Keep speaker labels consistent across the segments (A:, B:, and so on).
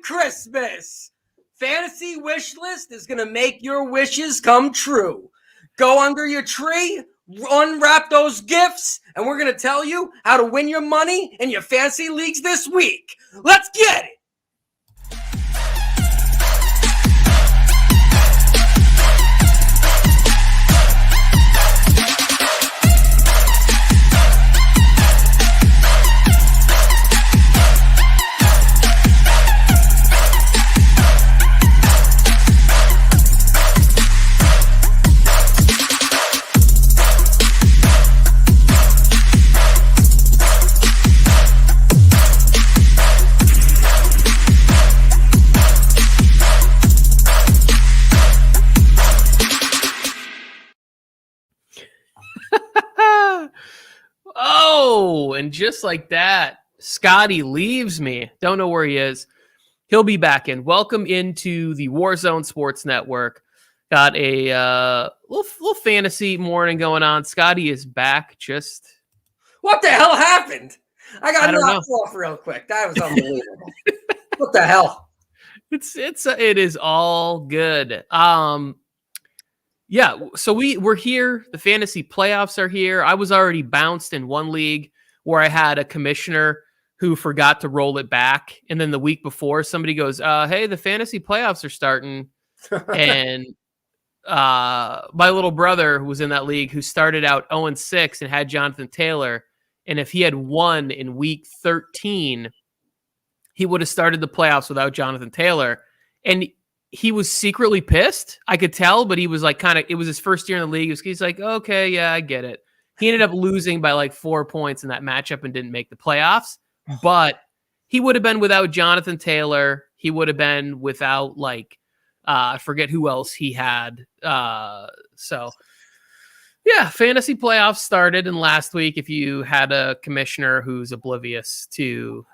A: Christmas. Fantasy Wish List is going to make your wishes come true. Go under your tree, unwrap those gifts, and we're going to tell you how to win your money in your fantasy leagues this week. Let's get it.
B: Oh, and just like that, Scotty leaves me. Don't know where he is. He'll be back in. Welcome into the Warzone Sports Network. Got a little fantasy morning going on. Scotty is back. Just
A: what the hell happened? I got knocked off real quick. That was unbelievable. What the hell?
B: It is all good. Yeah, so we're here. The fantasy playoffs are here. I was already bounced in one league where I had a commissioner who forgot to roll it back. And then the week before, somebody goes, hey, the fantasy playoffs are starting. And my little brother, who was in that league, who started out 0-6 and had Jonathan Taylor, and if he had won in week 13, he would have started the playoffs without Jonathan Taylor. And he was secretly pissed. I could tell, but he was like it was his first year in the league. He's like, okay, yeah, I get it. He ended up losing by like 4 points in that matchup and didn't make the playoffs. But he would have been without Jonathan Taylor. He would have been without I forget who else he had. So yeah, fantasy playoffs started. And last week, if you had a commissioner who's oblivious to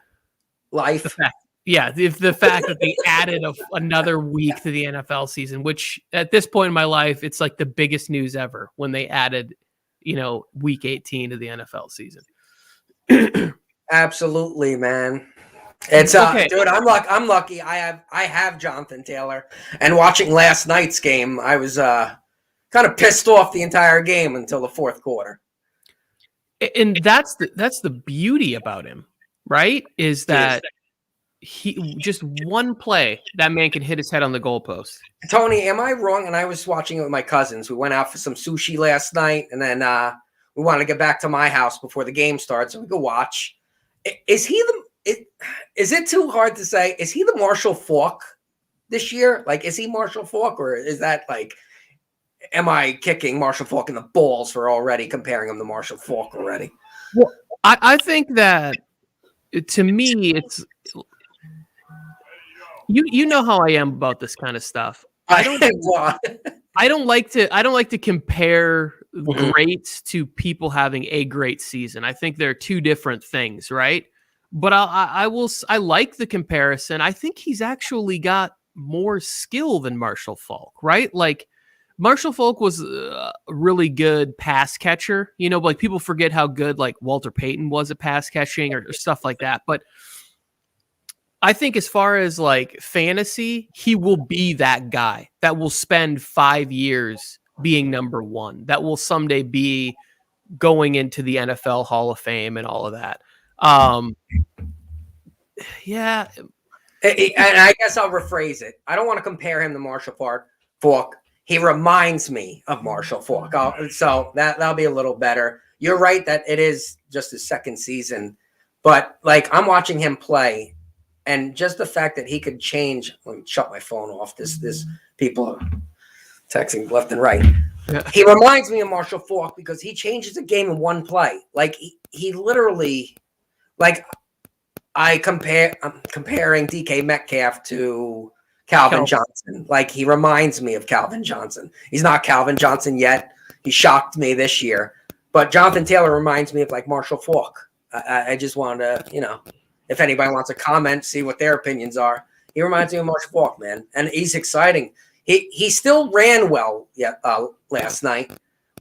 A: life,
B: the fact that they added another week to the NFL season, which at this point in my life, it's like the biggest news ever when they added, week 18 to the NFL season.
A: Absolutely, man. It's
B: okay.
A: Dude, I'm lucky. I have Jonathan Taylor, and watching last night's game, I was kind of pissed off the entire game until the fourth quarter.
B: And that's the beauty about him, right? Is that he just one play that man can hit his head on the goalpost.
A: Tony, am I wrong? And I was watching it with my cousins. We went out for some sushi last night, and then we wanted to get back to my house before the game starts, so we could watch. Is it too hard to say? Is he the Marshall Faulk this year? Like, is he Marshall Faulk, or is that like, am I kicking Marshall Faulk in the balls for already comparing him to Marshall Faulk already?
B: Well, I think that to me, it's. You know how I am about this kind of stuff. I don't like to compare greats to people having a great season. I think they're two different things, right? But I like the comparison. I think he's actually got more skill than Marshall Faulk, right? Like Marshall Faulk was a really good pass catcher. Like people forget how good like Walter Payton was at pass catching or stuff like that. But I think as far as like fantasy, he will be that guy that will spend 5 years being number one, that will someday be going into the NFL Hall of Fame and all of that. Yeah.
A: And I guess I'll rephrase it. I don't want to compare him to Marshall Faulk. He reminds me of Marshall Faulk. So that'll be a little better. You're right that it is just his second season, but like I'm watching him play. And just the fact that he could change, let me shut my phone off. This people are texting left and right. Yeah. He reminds me of Marshall Faulk because he changes the game in one play. Like he literally, like I'm comparing DK Metcalf to Calvin Johnson. Like he reminds me of Calvin Johnson. He's not Calvin Johnson yet. He shocked me this year, but Jonathan Taylor reminds me of like Marshall Faulk. I just wanted to, if anybody wants to comment, see what their opinions are. He reminds me of Marshall Faulk, man. And he's exciting. He still ran well last night.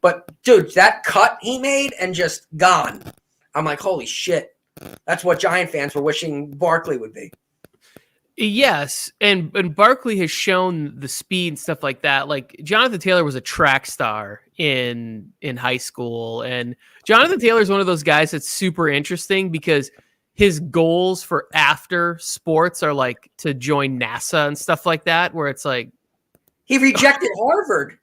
A: But, dude, that cut he made and just gone. I'm like, holy shit. That's what Giant fans were wishing Barkley would be.
B: Yes, and Barkley has shown the speed and stuff like that. Like Jonathan Taylor was a track star in high school, and Jonathan Taylor is one of those guys that's super interesting because his goals for after sports are like to join NASA and stuff like that, where it's like
A: he rejected Harvard.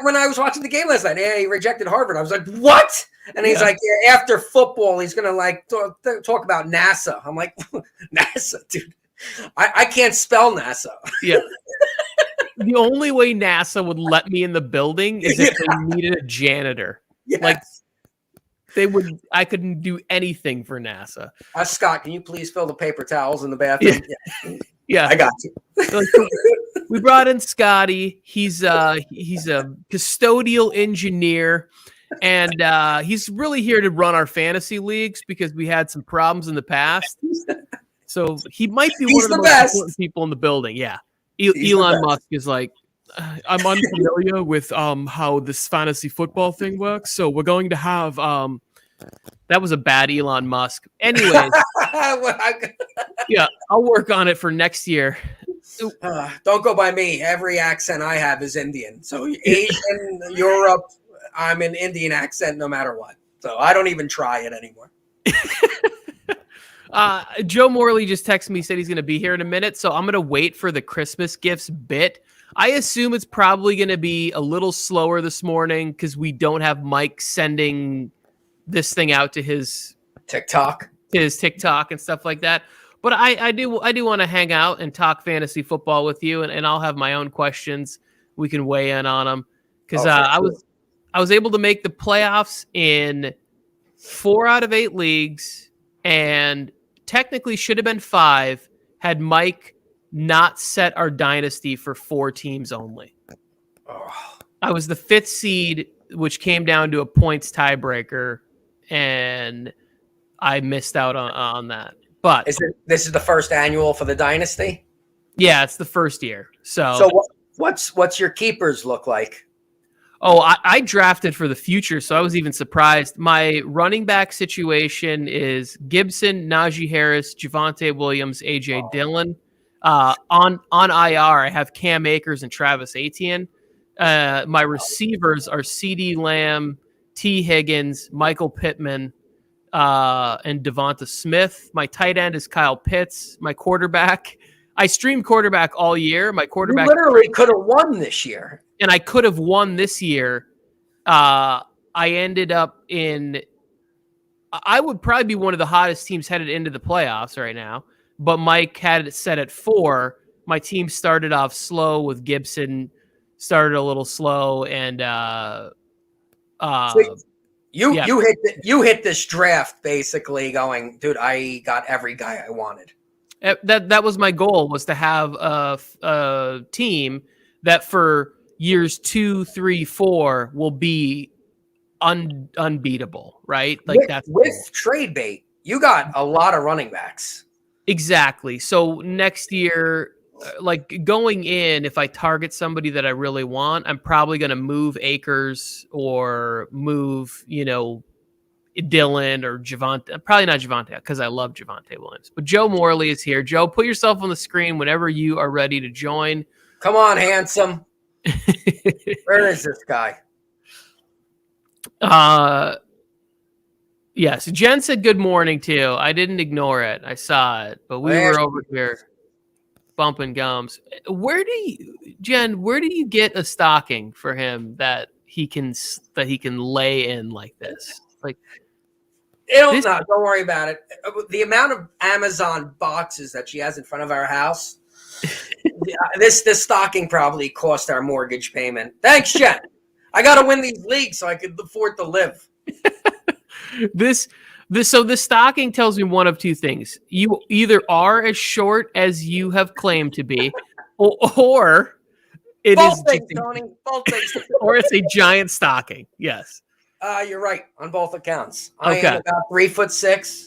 A: When I was watching the game last night, yeah, he rejected Harvard. I was like, what? And he's like, yeah, after football, he's going to like talk about NASA. I'm like, NASA, dude. I can't spell NASA.
B: Yeah. The only way NASA would let me in the building is if they needed a janitor.
A: Yes.
B: Like I couldn't do anything for NASA.
A: Scott, can you please fill the paper towels in the bathroom?
B: Yeah.
A: I got you.
B: We brought in Scotty. He's a custodial engineer, and he's really here to run our fantasy leagues because we had some problems in the past. So he might be one of the most important people in the building. Yeah. Elon Musk is like, I'm unfamiliar with how this fantasy football thing works. So we're going to have that was a bad Elon Musk. Anyways, yeah, I'll work on it for next year.
A: Don't go by me. Every accent I have is Indian. So Asian, Europe, I'm an Indian accent no matter what. So I don't even try it anymore.
B: Joe Morley just texted me, said he's going to be here in a minute. So I'm going to wait for the Christmas gifts bit. I assume it's probably going to be a little slower this morning because we don't have Mike sending this thing out to his TikTok and stuff like that. But I do want to hang out and talk fantasy football with you, and I'll have my own questions. We can weigh in on them because I was able to make the playoffs in 4 out of 8 leagues, and technically should have been 5 had Mike not set our dynasty for 4 teams only.
A: Oh.
B: I was the 5th seed, which came down to a points tiebreaker, and I missed out on that. But
A: this is the first annual for the dynasty?
B: Yeah, it's the first year.
A: So what's your keepers look like?
B: Oh, I drafted for the future, so I was even surprised. My running back situation is Gibson, Najee Harris, Javonte Williams, AJ Dillon. On IR, I have Cam Akers and Travis Etienne. My receivers are CeeDee Lamb, T. Higgins, Michael Pittman, and Devonta Smith. My tight end is Kyle Pitts. My quarterback, I streamed quarterback all year. My quarterback
A: literally could have won this year.
B: And I could have won this year. I ended up I would probably be one of the hottest teams headed into the playoffs right now. But Mike had it set at 4. My team started off slow with Gibson, started a little slow, and
A: you hit this draft basically going, dude, I got every guy I wanted.
B: That was my goal, was to have a team that for years 2, 3, 4 will be unbeatable, right? Like
A: with trade bait, you got a lot of running backs.
B: Exactly. So next year, like going in, if I target somebody that I really want, I'm probably going to move Akers or move, Dylan or Javonte. Probably not Javonte because I love Javonte Williams. But Joe Morley is here. Joe, put yourself on the screen whenever you are ready to join.
A: Come on, handsome. Where is this guy?
B: Yes, Jen said good morning too. I didn't ignore it. I saw it, but we were over here bumping gums. Jen, where do you get a stocking for him that he can lay in like this? Like,
A: don't worry about it. The amount of Amazon boxes that she has in front of our house, this stocking probably cost our mortgage payment. Thanks, Jen. I got to win these leagues so I can afford to live.
B: So the stocking tells me one of 2 things. You either are as short as you have claimed to be, or it is
A: Tony. Both things.
B: Or it's a giant stocking. Yes.
A: You're right on both accounts. I am about 3'6",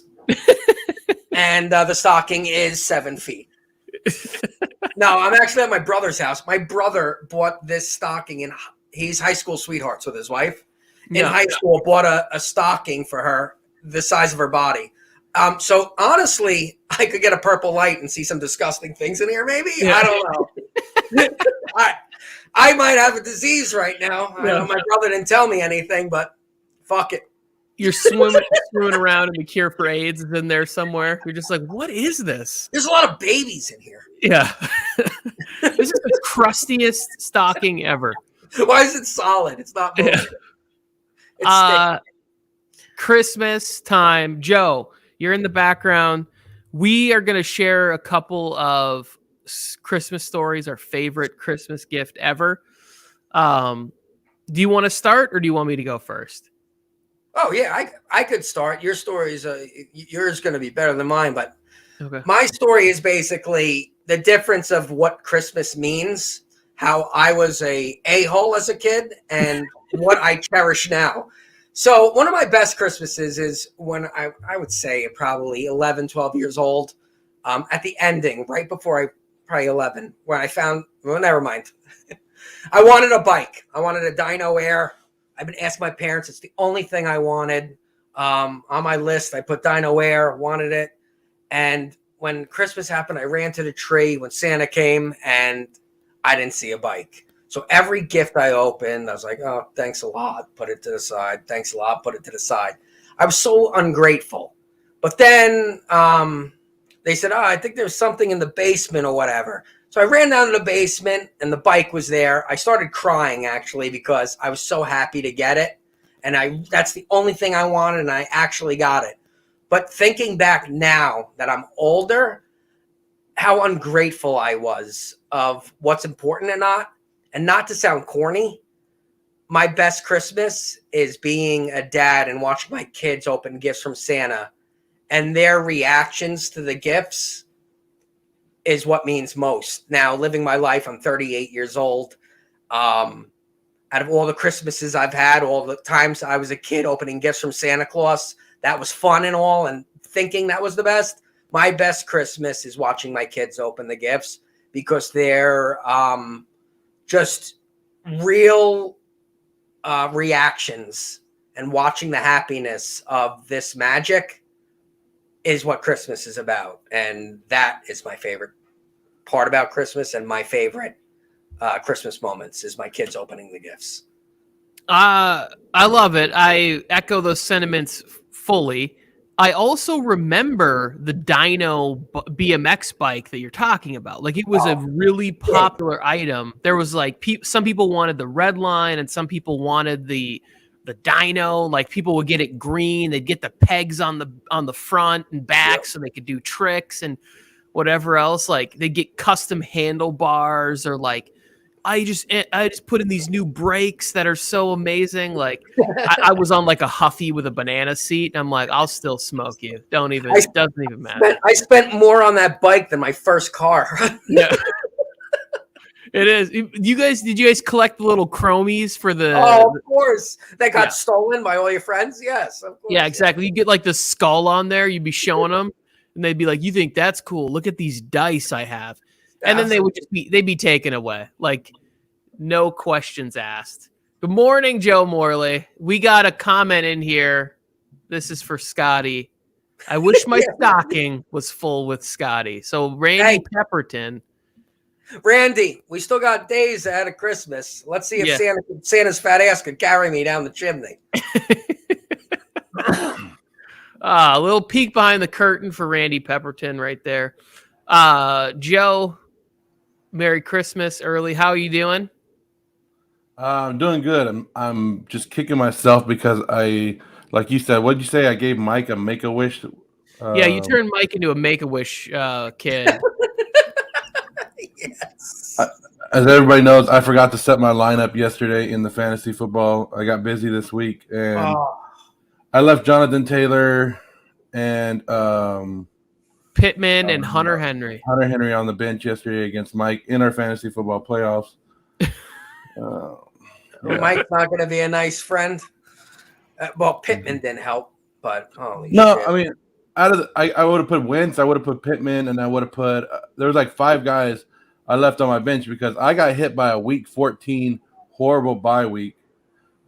A: and the stocking is 7 feet. No, I'm actually at my brother's house. My brother bought this stocking, he's high school sweethearts with his wife. In high school, bought a stocking for her the size of her body. So honestly, I could get a purple light and see some disgusting things in here. Maybe
B: Yeah.
A: I don't know. I might have a disease right now. I know my brother didn't tell me anything, but fuck it.
B: You're swimming around, and the cure for AIDS is in there somewhere. You're just like, what is this?
A: There's a lot of babies in here.
B: Yeah. This is the crustiest stocking ever.
A: Why is it solid? It's not moving.
B: It's Christmas time. Joe, you're in the background. We are going to share a couple of Christmas stories, our favorite Christmas gift ever. Do you want to start, or do you want me to go first?
A: Oh yeah, I could start. Your story is yours going to be better than mine, but
B: Okay.
A: my story is basically the difference of what Christmas means, how I was a-hole as a kid, and what I cherish now. So one of my best Christmases is when I would say probably 11, 12 years old, at the ending, right before probably 11, where I found, well, never mind. I wanted a bike. I wanted a Dyno Air. I've been asking my parents. It's the only thing I wanted. On my list, I put Dyno Air, wanted it. And when Christmas happened, I ran to the tree when Santa came, and I didn't see a bike. So every gift I opened, I was like, oh, thanks a lot. Put it to the side. Thanks a lot. Put it to the side. I was so ungrateful. But then they said, oh, I think there's something in the basement or whatever. So I ran down to the basement, and the bike was there. I started crying, actually, because I was so happy to get it. And that's the only thing I wanted, and I actually got it. But thinking back now that I'm older, how ungrateful I was of what's important or not. And not to sound corny, my best Christmas is being a dad and watching my kids open gifts from Santa. And their reactions to the gifts is what means most. Now, living my life, I'm 38 years old. Out of all the Christmases I've had, all the times I was a kid opening gifts from Santa Claus, that was fun and all, and thinking that was the best. My best Christmas is watching my kids open the gifts because they're just real reactions, and watching the happiness of this magic is what Christmas is about. And that is my favorite part about Christmas, and my favorite Christmas moments is my kids opening the gifts.
B: I love it. I echo those sentiments fully. I also remember the Dyno BMX bike that you're talking about. Like, it was a really popular item. There was like some people wanted the red line, and some people wanted the Dyno. Like, people would get it green. They'd get the pegs on the front and back so they could do tricks and whatever else. Like, they get custom handlebars, or like I just put in these new brakes that are so amazing. Like, I was on like a Huffy with a banana seat, and I'm like, I'll still smoke you. It doesn't even matter.
A: I spent more on that bike than my first car.
B: Yeah. It is. Did you guys collect the little chromies for the?
A: Oh, of course. That got stolen by all your friends. Yes, of course.
B: Yeah, exactly. You get like the skull on there. You'd be showing them, and they'd be like, "You think that's cool? Look at these dice I have." And then they'd be taken away, like no questions asked. Good morning, Joe Morley. We got a comment in here. This is for Scotty. I wish my stocking was full with Scotty. So Randy Pepperton.
A: Randy, we still got days ahead of Christmas. Let's see if Santa's fat ass could carry me down the chimney.
B: A little peek behind the curtain for Randy Pepperton right there. Joe, Merry Christmas early. How are you doing?
C: I'm doing good. I'm just kicking myself because like you said, what did you say? I gave Mike a Make-A-Wish.
B: Yeah, you turned Mike into a Make-A-Wish kid.
A: Yes.
C: As everybody knows, I forgot to set my lineup yesterday in the fantasy football. I got busy this week, and I left Jonathan Taylor and
B: Pittman and Hunter Henry.
C: Hunter Henry on the bench yesterday against Mike in our fantasy football playoffs.
A: Mike's not going to be a nice friend. Well, Pittman didn't help, but holy shit.
C: I mean, I would have put Wentz, I would have put Pittman, and I would have put there was like 5 guys I left on my bench because I got hit by a week 14 horrible bye week.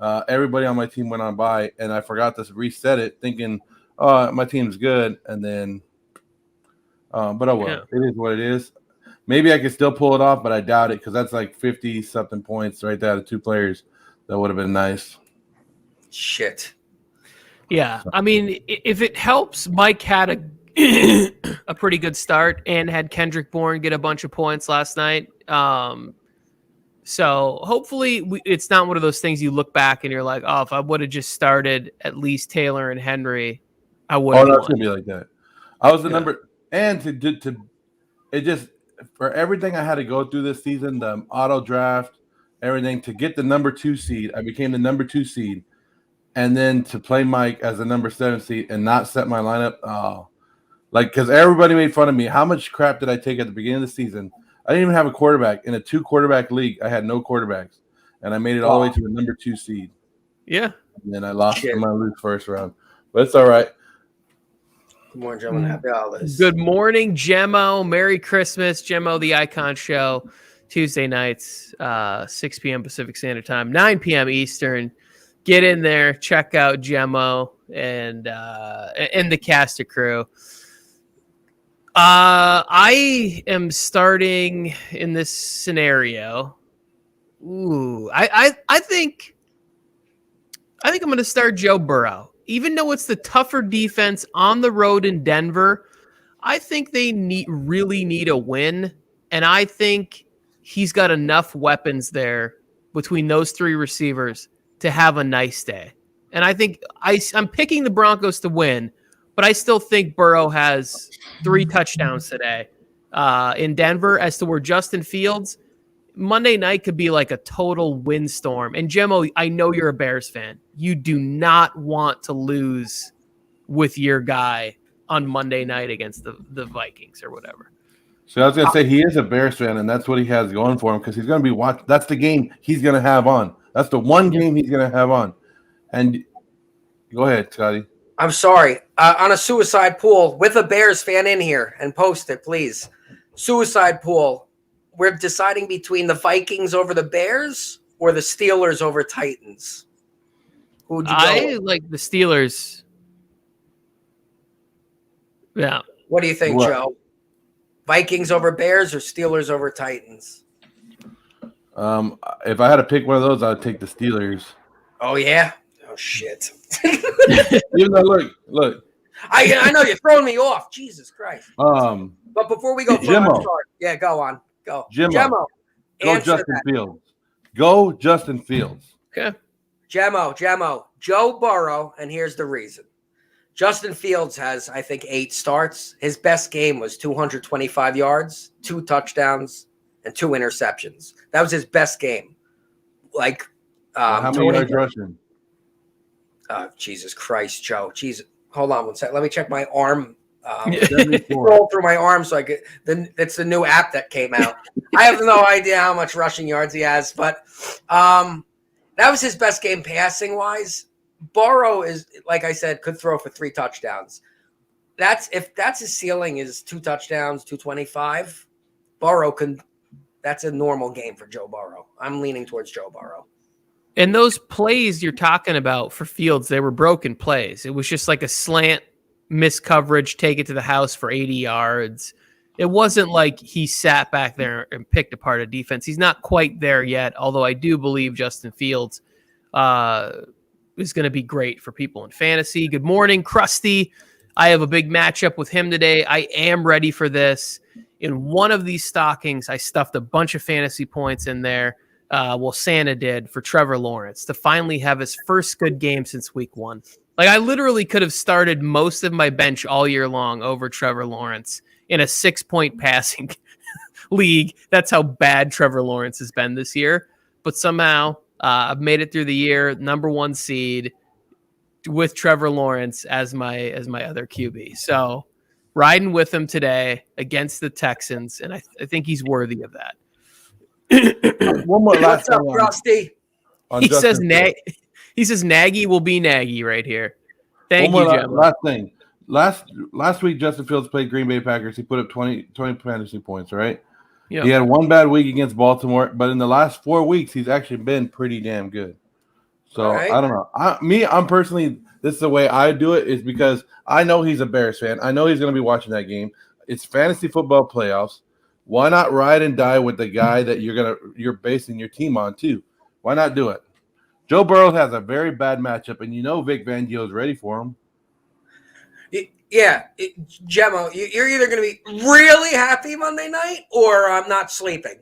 C: Everybody on my team went on bye, and I forgot to reset it, thinking my team's good, and then, but oh well,
B: Yeah.
C: it is what it is. Maybe I could still pull it off, but I doubt it because that's like 50-something points right there. The 2 players that would have been nice.
A: Shit.
B: Yeah, I mean, if it helps, Mike had a pretty good start and had Kendrick Bourne get a bunch of points last night. So hopefully it's not one of those things you look back and you're like, oh, if I would have just started at least Taylor and Henry, I would have
C: Oh, that's
B: won.
C: gonna be like that. I was the number, and to it just for everything I had to go through this season, the auto draft, everything to get the number 2 seed. I became the number 2 seed, and then to play Mike as the number 7 seed and not set my lineup. Oh, like because everybody made fun of me. How much crap did I take at the beginning of the season? I didn't even have a quarterback in a 2-quarterback league. I had no quarterbacks, and I made it all the way to the number 2 seed.
B: Yeah,
C: and then I lost in my lose first round, but it's all right.
A: Good morning, gentlemen. Happy holidays.
B: Good morning, Gemmo. Merry Christmas, Gemmo, the Icon Show. Tuesday nights, 6 p.m. Pacific Standard Time, 9 p.m. Eastern. Get in there, check out Gemmo and the caster crew. I am starting in this scenario. Ooh, I think I'm going to start Joe Burrow. Even though it's the tougher defense on the road in Denver, I think they really need a win, and I think he's got enough weapons there between those 3 receivers to have a nice day. And I think I'm picking the Broncos to win, but I still think Burrow has 3 touchdowns today in Denver. As to where Justin Fields, Monday night could be like a total windstorm. And Gemmo, I know you're a Bears fan. You do not want to lose with your guy on Monday night against the Vikings or whatever.
C: So I was going to say he is a Bears fan, and that's what he has going for him because he's going to be watching. That's the game he's going to have on. That's the one game he's going to have on. And go ahead, Scotty.
A: I'm sorry. On a suicide pool with a Bears fan in here, and post it, please. Suicide pool. We're deciding between the Vikings over the Bears or the Steelers over Titans. Who would you go
B: I
A: with?
B: like the Steelers. Yeah.
A: What do you think,
C: What?
A: Joe? Vikings over Bears or Steelers over Titans?
C: If I had to pick one of those, I'd take the Steelers.
A: Oh, yeah? Oh, shit.
C: Even though, look.
A: I know you're throwing me off. Jesus Christ.
C: But
A: before we go,
C: Jimmo.
A: yeah, go on. Go.
C: Jimmo. Go
A: Answer
C: Justin
A: that.
C: Fields. Go Justin Fields.
B: Okay.
A: Gemmo. Joe Burrow, and here's the reason. Justin Fields has, I think, 8 starts. His best game was 225 yards, 2 touchdowns, and 2 interceptions. That was his best game. Like,
C: How many yards rushing?
A: Jesus Christ, Joe. Jesus. Hold on one second. Let me check my arm.
C: 74.
A: Scroll through my arm so I get. Then it's the new app that came out. I have no idea how much rushing yards he has, but that was his best game passing wise. Burrow is, like I said, could throw for 3 touchdowns. If that's his ceiling is 2 touchdowns, 225. Burrow can. That's a normal game for Joe Burrow. I'm leaning towards Joe Burrow.
B: And those plays you're talking about for Fields, they were broken plays. It was just like a slant, miss coverage, take it to the house for 80 yards. It wasn't like he sat back there and picked apart a defense. He's not quite there yet, although I do believe Justin Fields is going to be great for people in fantasy. Good morning, Krusty. I have a big matchup with him today. I am ready for this. In one of these stockings, I stuffed a bunch of fantasy points in there. Santa did for Trevor Lawrence to finally have his first good game since week 1. Like, I literally could have started most of my bench all year long over Trevor Lawrence in a 6-point passing league. That's how bad Trevor Lawrence has been this year. But somehow I've made it through the year, number 1 seed with Trevor Lawrence as my other QB. So riding with him today against the Texans, and I think he's worthy of that.
C: One more last
A: What's up, Rusty?
B: He says Nagy will be Nagy right here. Thank you, Jim.
C: Last thing. Last week, Justin Fields played Green Bay Packers. He put up 20 fantasy points, right?
B: Yep.
C: He had one bad week against Baltimore, but in the last 4 weeks, he's actually been pretty damn good. So
A: right.
C: I don't know. I'm personally, this is the way I do it is because I know he's a Bears fan. I know he's going to be watching that game. It's fantasy football playoffs. Why not ride and die with the guy that you're basing your team on too? Why not do it? Joe Burrow has a very bad matchup, and you know Vic Fangio is ready for him.
A: Yeah, Gemmo, you're either going to be really happy Monday night or I'm not sleeping.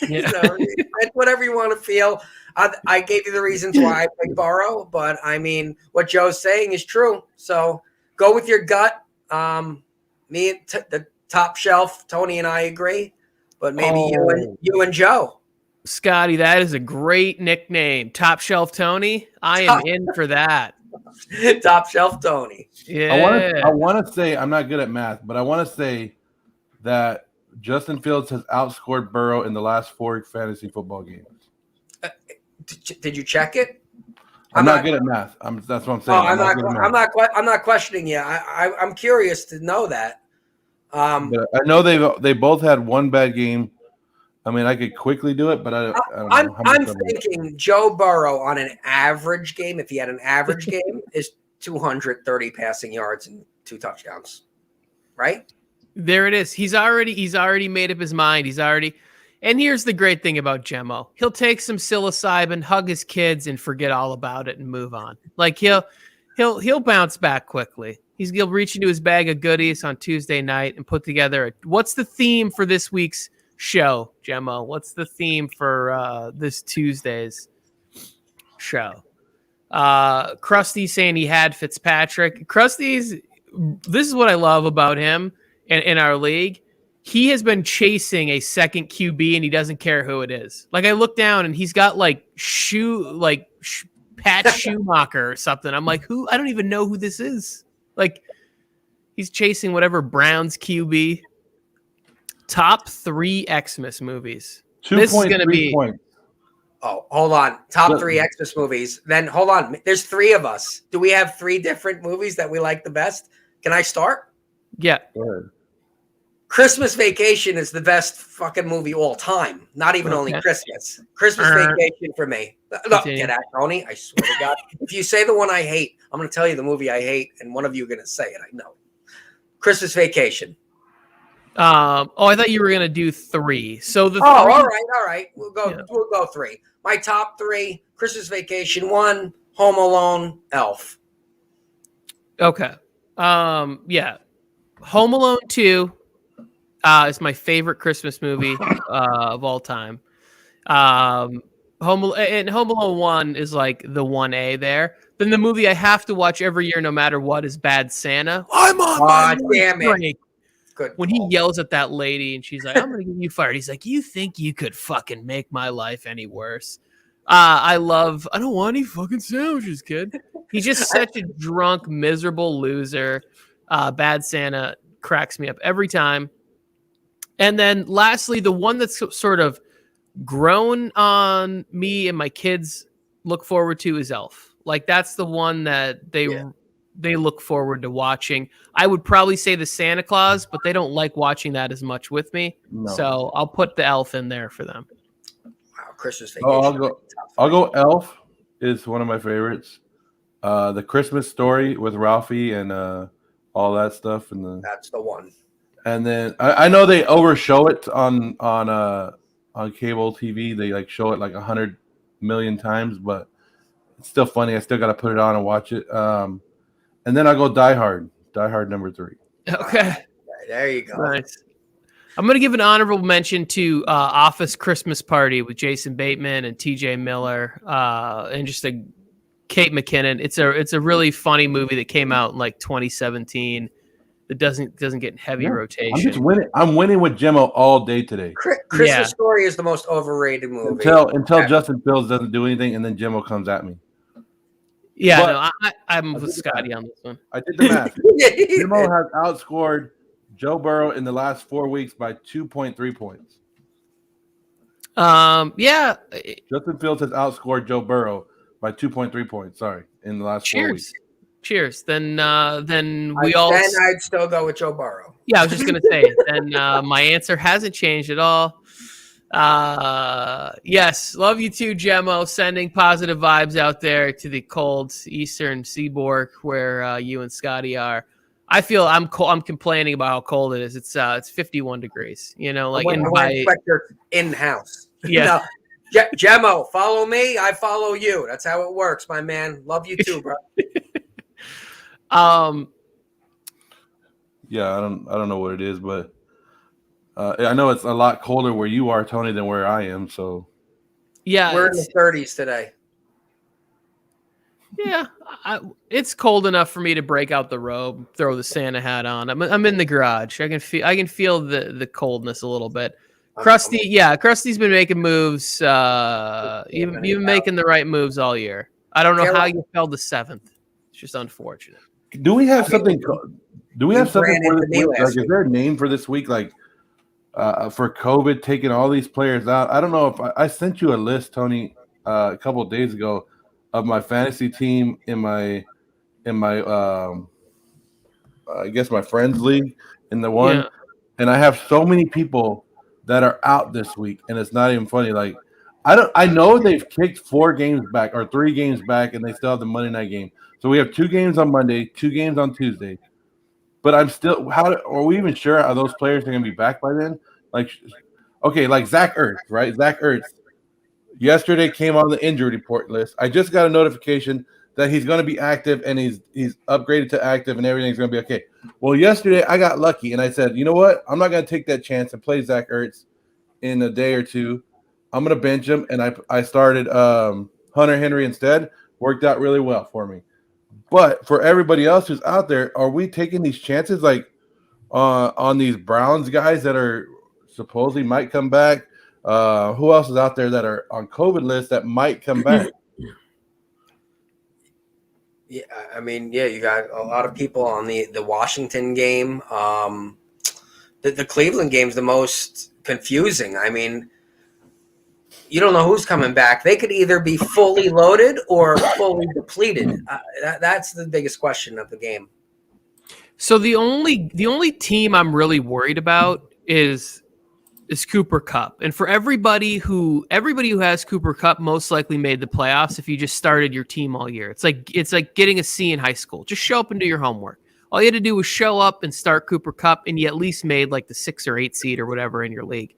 B: Yeah.
A: So it's whatever you want to feel. I gave you the reasons why I picked Burrow, but I mean, what Joe's saying is true. So go with your gut. Me and the top shelf, Tony and I agree, but maybe you and Joe.
B: Scotty, that is a great nickname. Top Shelf Tony. I am in for that.
A: Top shelf Tony.
B: Yeah.
C: I want to say I'm not good at math, but I want to say that Justin Fields has outscored Burrow in the last 4 fantasy football games.
A: Did you check it?
C: I'm not good at math. That's what I'm saying.
A: I'm not questioning you. I'm curious to know that.
C: But I know they both had one bad game. I mean, I could quickly do it, but I don't know.
A: I'm thinking Joe Burrow on an average game, if he had an average game, is 230 passing yards and 2 touchdowns. Right?
B: There it is. He's already made up his mind. And here's the great thing about Gemmo. He'll take some psilocybin, hug his kids, and forget all about it and move on. Like he'll bounce back quickly. He'll reach into his bag of goodies on Tuesday night and put together what's the theme for this week's show, Gemmo? What's the theme for this Tuesday's show? Krusty saying he had Fitzpatrick. Krusty's, this is what I love about him in our league. He has been chasing a second QB and he doesn't care who it is. Like I look down and he's got like Pat Schumacher or something. I'm like, who? I don't even know who this is. Like he's chasing whatever Browns QB. Top 3 Xmas movies. This is going to be.
C: Points.
A: Oh, hold on. Top 3 Xmas movies. Then hold on. There's 3 of us. Do we have 3 different movies that we like the best? Can I start?
B: Yeah.
C: Go ahead.
A: Christmas Vacation is the best fucking movie all time. Not even only Christmas. Christmas Vacation for me. Look, get out, Tony. I swear to God. If you say the one I hate, I'm going to tell you the movie I hate, and one of you are going to say it. I know. Christmas Vacation.
B: I thought you were going to do 3. So the
A: all right. We'll go 3. My top 3: Christmas Vacation 1, Home Alone, Elf.
B: Okay. Yeah. Home Alone 2 is my favorite Christmas movie of all time. Home Alone 1 is like the 1A there. Then the movie I have to watch every year no matter what is Bad Santa. I'm on my
A: damn it.
B: Good. When he yells at that lady and she's like, I'm going to get you fired. He's like, you think you could fucking make my life any worse? I don't want any fucking sandwiches, kid. He's just such a drunk, miserable loser. Bad Santa cracks me up every time. And then lastly, the one that's sort of grown on me and my kids look forward to is Elf. Like that's the one that they look forward to watching. I would probably say the Santa Claus, but they don't like watching that as much with me. No. So I'll put the Elf in there for them.
A: Wow, Christmas Vacation.
C: I'll go Elf is one of my favorites. The Christmas Story with Ralphie and all that stuff.
A: That's the one.
C: And then I know they overshow it on cable TV. They like show it like 100 million times, but it's still funny. I still got to put it on and watch it. And then I'll go Die Hard. Die Hard number 3.
B: Okay.
A: There you go.
B: Nice. I'm going to give an honorable mention to Office Christmas Party with Jason Bateman and TJ Miller and just Kate McKinnon. It's a really funny movie that came out in like 2017. That doesn't get in heavy rotation.
C: I'm just winning. I'm winning with Gemmo all day today.
A: Christmas Story is the most overrated movie.
C: Until Justin Fields doesn't do anything, and then Gemmo comes at me.
B: Yeah, I'm with Scotty on this one.
C: I did the math. Gemmo has outscored Joe Burrow in the last 4 weeks by 2.3 points.
B: Yeah.
C: Justin Fields has outscored Joe Burrow by 2.3 points. Sorry, in the last 4 weeks.
B: Cheers. Then I'd
A: still go with Joe Burrow.
B: Yeah, I was just gonna say. Then my answer hasn't changed at all. Yes, love you too, Gemmo. Sending positive vibes out there to the cold eastern seaboard where you and Scotty are. I feel I'm cold. I'm complaining about how cold it is. It's 51 degrees. You know, like
A: I'm going to expect your in-house.
B: Yeah.
A: No, Gemmo, follow me. I follow you. That's how it works, my man. Love you too, bro.
C: Yeah, I don't know what it is, but I know it's a lot colder where you are, Tony, than where I am. So
B: yeah,
A: we're in the 30s today.
B: Yeah, it's cold enough for me to break out the robe, throw the Santa hat on. I'm in the garage. I can feel the coldness a little bit. Krusty's been making moves. You've been making the right moves all year. I don't know how you fell to 7th. It's just unfortunate.
C: do we have something? Do we have something for this week? Like, is there a name for this week? Like for COVID taking all these players out? I don't know if I sent you a list, Tony, a couple of days ago of my fantasy team in my I guess my friends league in the one, and I have so many people that are out this week, and it's not even funny. Like I know they've kicked 4 games back or 3 games back, and they still have the Monday night game. So we have 2 games on Monday, 2 games on Tuesday. But I'm still are we even sure how those players are going to be back by then? Like, okay, like Zach Ertz, right? Zach Ertz yesterday came on the injury report list. I just got a notification that he's going to be active and he's upgraded to active and everything's going to be okay. Well, yesterday I got lucky and I said, you know what? I'm not going to take that chance and play Zach Ertz in a day or two. I'm going to bench him, and I started Hunter Henry instead. Worked out really well for me. But for everybody else who's out there, are we taking these chances like on these Browns guys that are supposedly might come back? Who else is out there that are on COVID lists that might come back?
A: Yeah, I mean, you got a lot of people on the Washington game. The Cleveland game's the most confusing. I mean, you don't know who's coming back. They could either be fully loaded or fully depleted. That's the biggest question of the game.
B: So the only team I'm really worried about is Cooper Kupp. And for everybody who has Cooper Kupp most likely made the playoffs if you just started your team all year. It's like getting a C in high school. Just show up and do your homework. All you had to do was show up and start Cooper Kupp, and you at least made like the 6 or 8 seed or whatever in your league.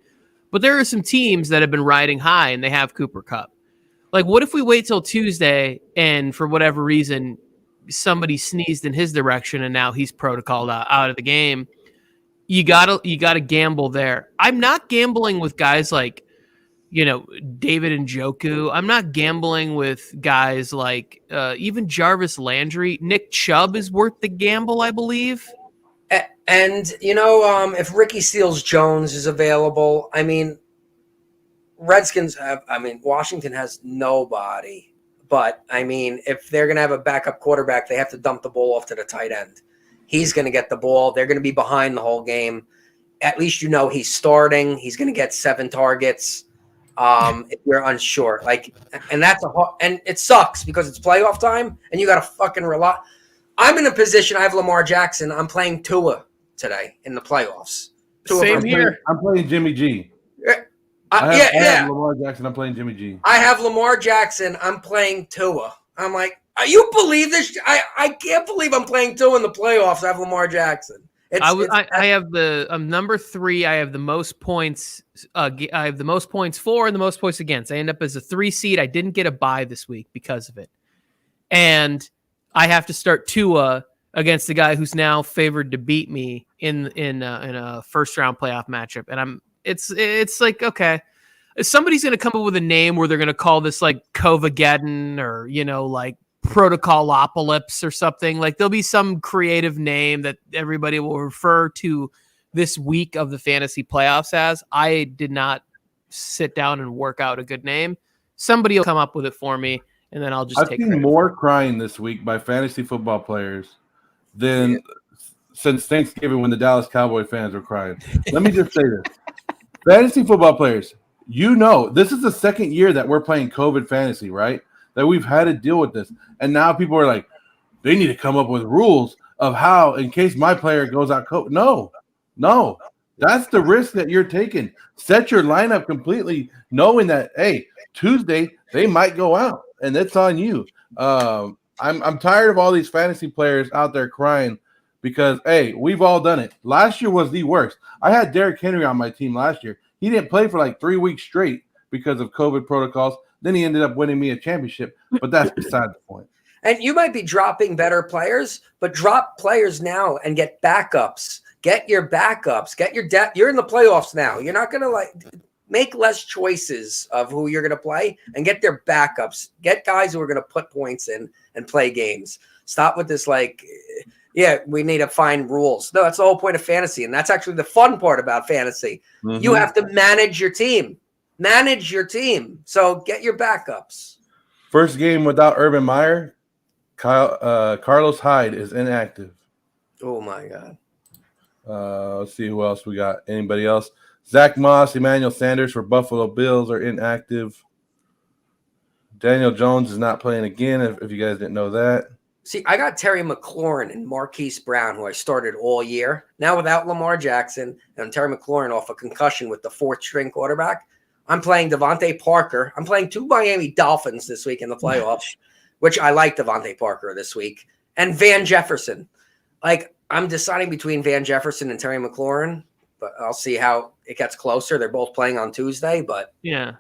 B: But there are some teams that have been riding high and they have Cooper Kupp. Like, what if we wait till Tuesday and for whatever reason somebody sneezed in his direction and now he's protocoled out of the game? You gotta gamble there. I'm not gambling with guys like, David Njoku. I'm not gambling with guys like even Jarvis Landry. Nick Chubb is worth the gamble, I believe.
A: And, if Ricky Seals-Jones is available, I mean, Washington has nobody. But, I mean, if they're going to have a backup quarterback, they have to dump the ball off to the tight end. He's going to get the ball. They're going to be behind the whole game. At least he's starting. He's going to get 7 targets. If you're unsure. And it sucks because it's playoff time, and you got to fucking rely. I'm in a position. I have Lamar Jackson. I'm playing Tua today in the playoffs.
B: Same here.
C: I'm playing Jimmy G. I have Lamar Jackson. I'm playing Jimmy G.
A: I have Lamar Jackson. I'm playing Tua. I'm like, you believe this? I can't believe I'm playing Tua in the playoffs. I have Lamar Jackson.
B: I have I'm number 3. I have the most points. I have the most points for and the most points against. I end up as a 3 seed. I didn't get a bye this week because of it, and I have to start Tua against the guy who's now favored to beat me in a first round playoff matchup. And it's like, okay, somebody's going to come up with a name where they're going to call this like Covageddon or, like Protocolopolis or something. Like there'll be some creative name that everybody will refer to this week of the fantasy playoffs as. I did not sit down and work out a good name. Somebody will come up with it for me. And then I'll just
C: I've seen more crying this week by fantasy football players than since Thanksgiving when the Dallas Cowboy fans were crying. Let me just say this. Fantasy football players, this is the second year that we're playing COVID fantasy, right? That we've had to deal with this. And now people are like, they need to come up with rules of how, in case my player goes out COVID. No. That's the risk that you're taking. Set your lineup completely, knowing that hey, Tuesday they might go out, and it's on you. I'm tired of all these fantasy players out there crying because hey, we've all done it. Last year was the worst. I had Derrick Henry on my team last year. He didn't play for like 3 weeks straight because of COVID protocols. Then he ended up winning me a championship, but that's beside the point.
A: And you might be dropping better players, but drop players now and get backups. Get your backups. Get your depth. You're in the playoffs now. You're not going to make less choices of who you're going to play and get their backups. Get guys who are going to put points in and play games. Stop with this we need to find rules. No, that's the whole point of fantasy. And that's actually the fun part about fantasy. Mm-hmm. You have to manage your team. Manage your team. So get your backups.
C: First game without Urban Meyer, Carlos Hyde is inactive.
A: Oh, my God.
C: Let's see who else we got. Anybody else? Zach Moss, Emmanuel Sanders for Buffalo Bills are inactive. Daniel Jones is not playing again, if you guys didn't know that.
A: See, I got Terry McLaurin and Marquise Brown, who I started all year. Now without Lamar Jackson and Terry McLaurin off a concussion with the fourth-string quarterback, I'm playing Devontae Parker. I'm playing 2 Miami Dolphins this week in the playoffs, which I like Devontae Parker this week, and Van Jefferson. I'm deciding between Van Jefferson and Terry McLaurin, but I'll see how it gets closer. They're both playing on Tuesday, but
B: yeah,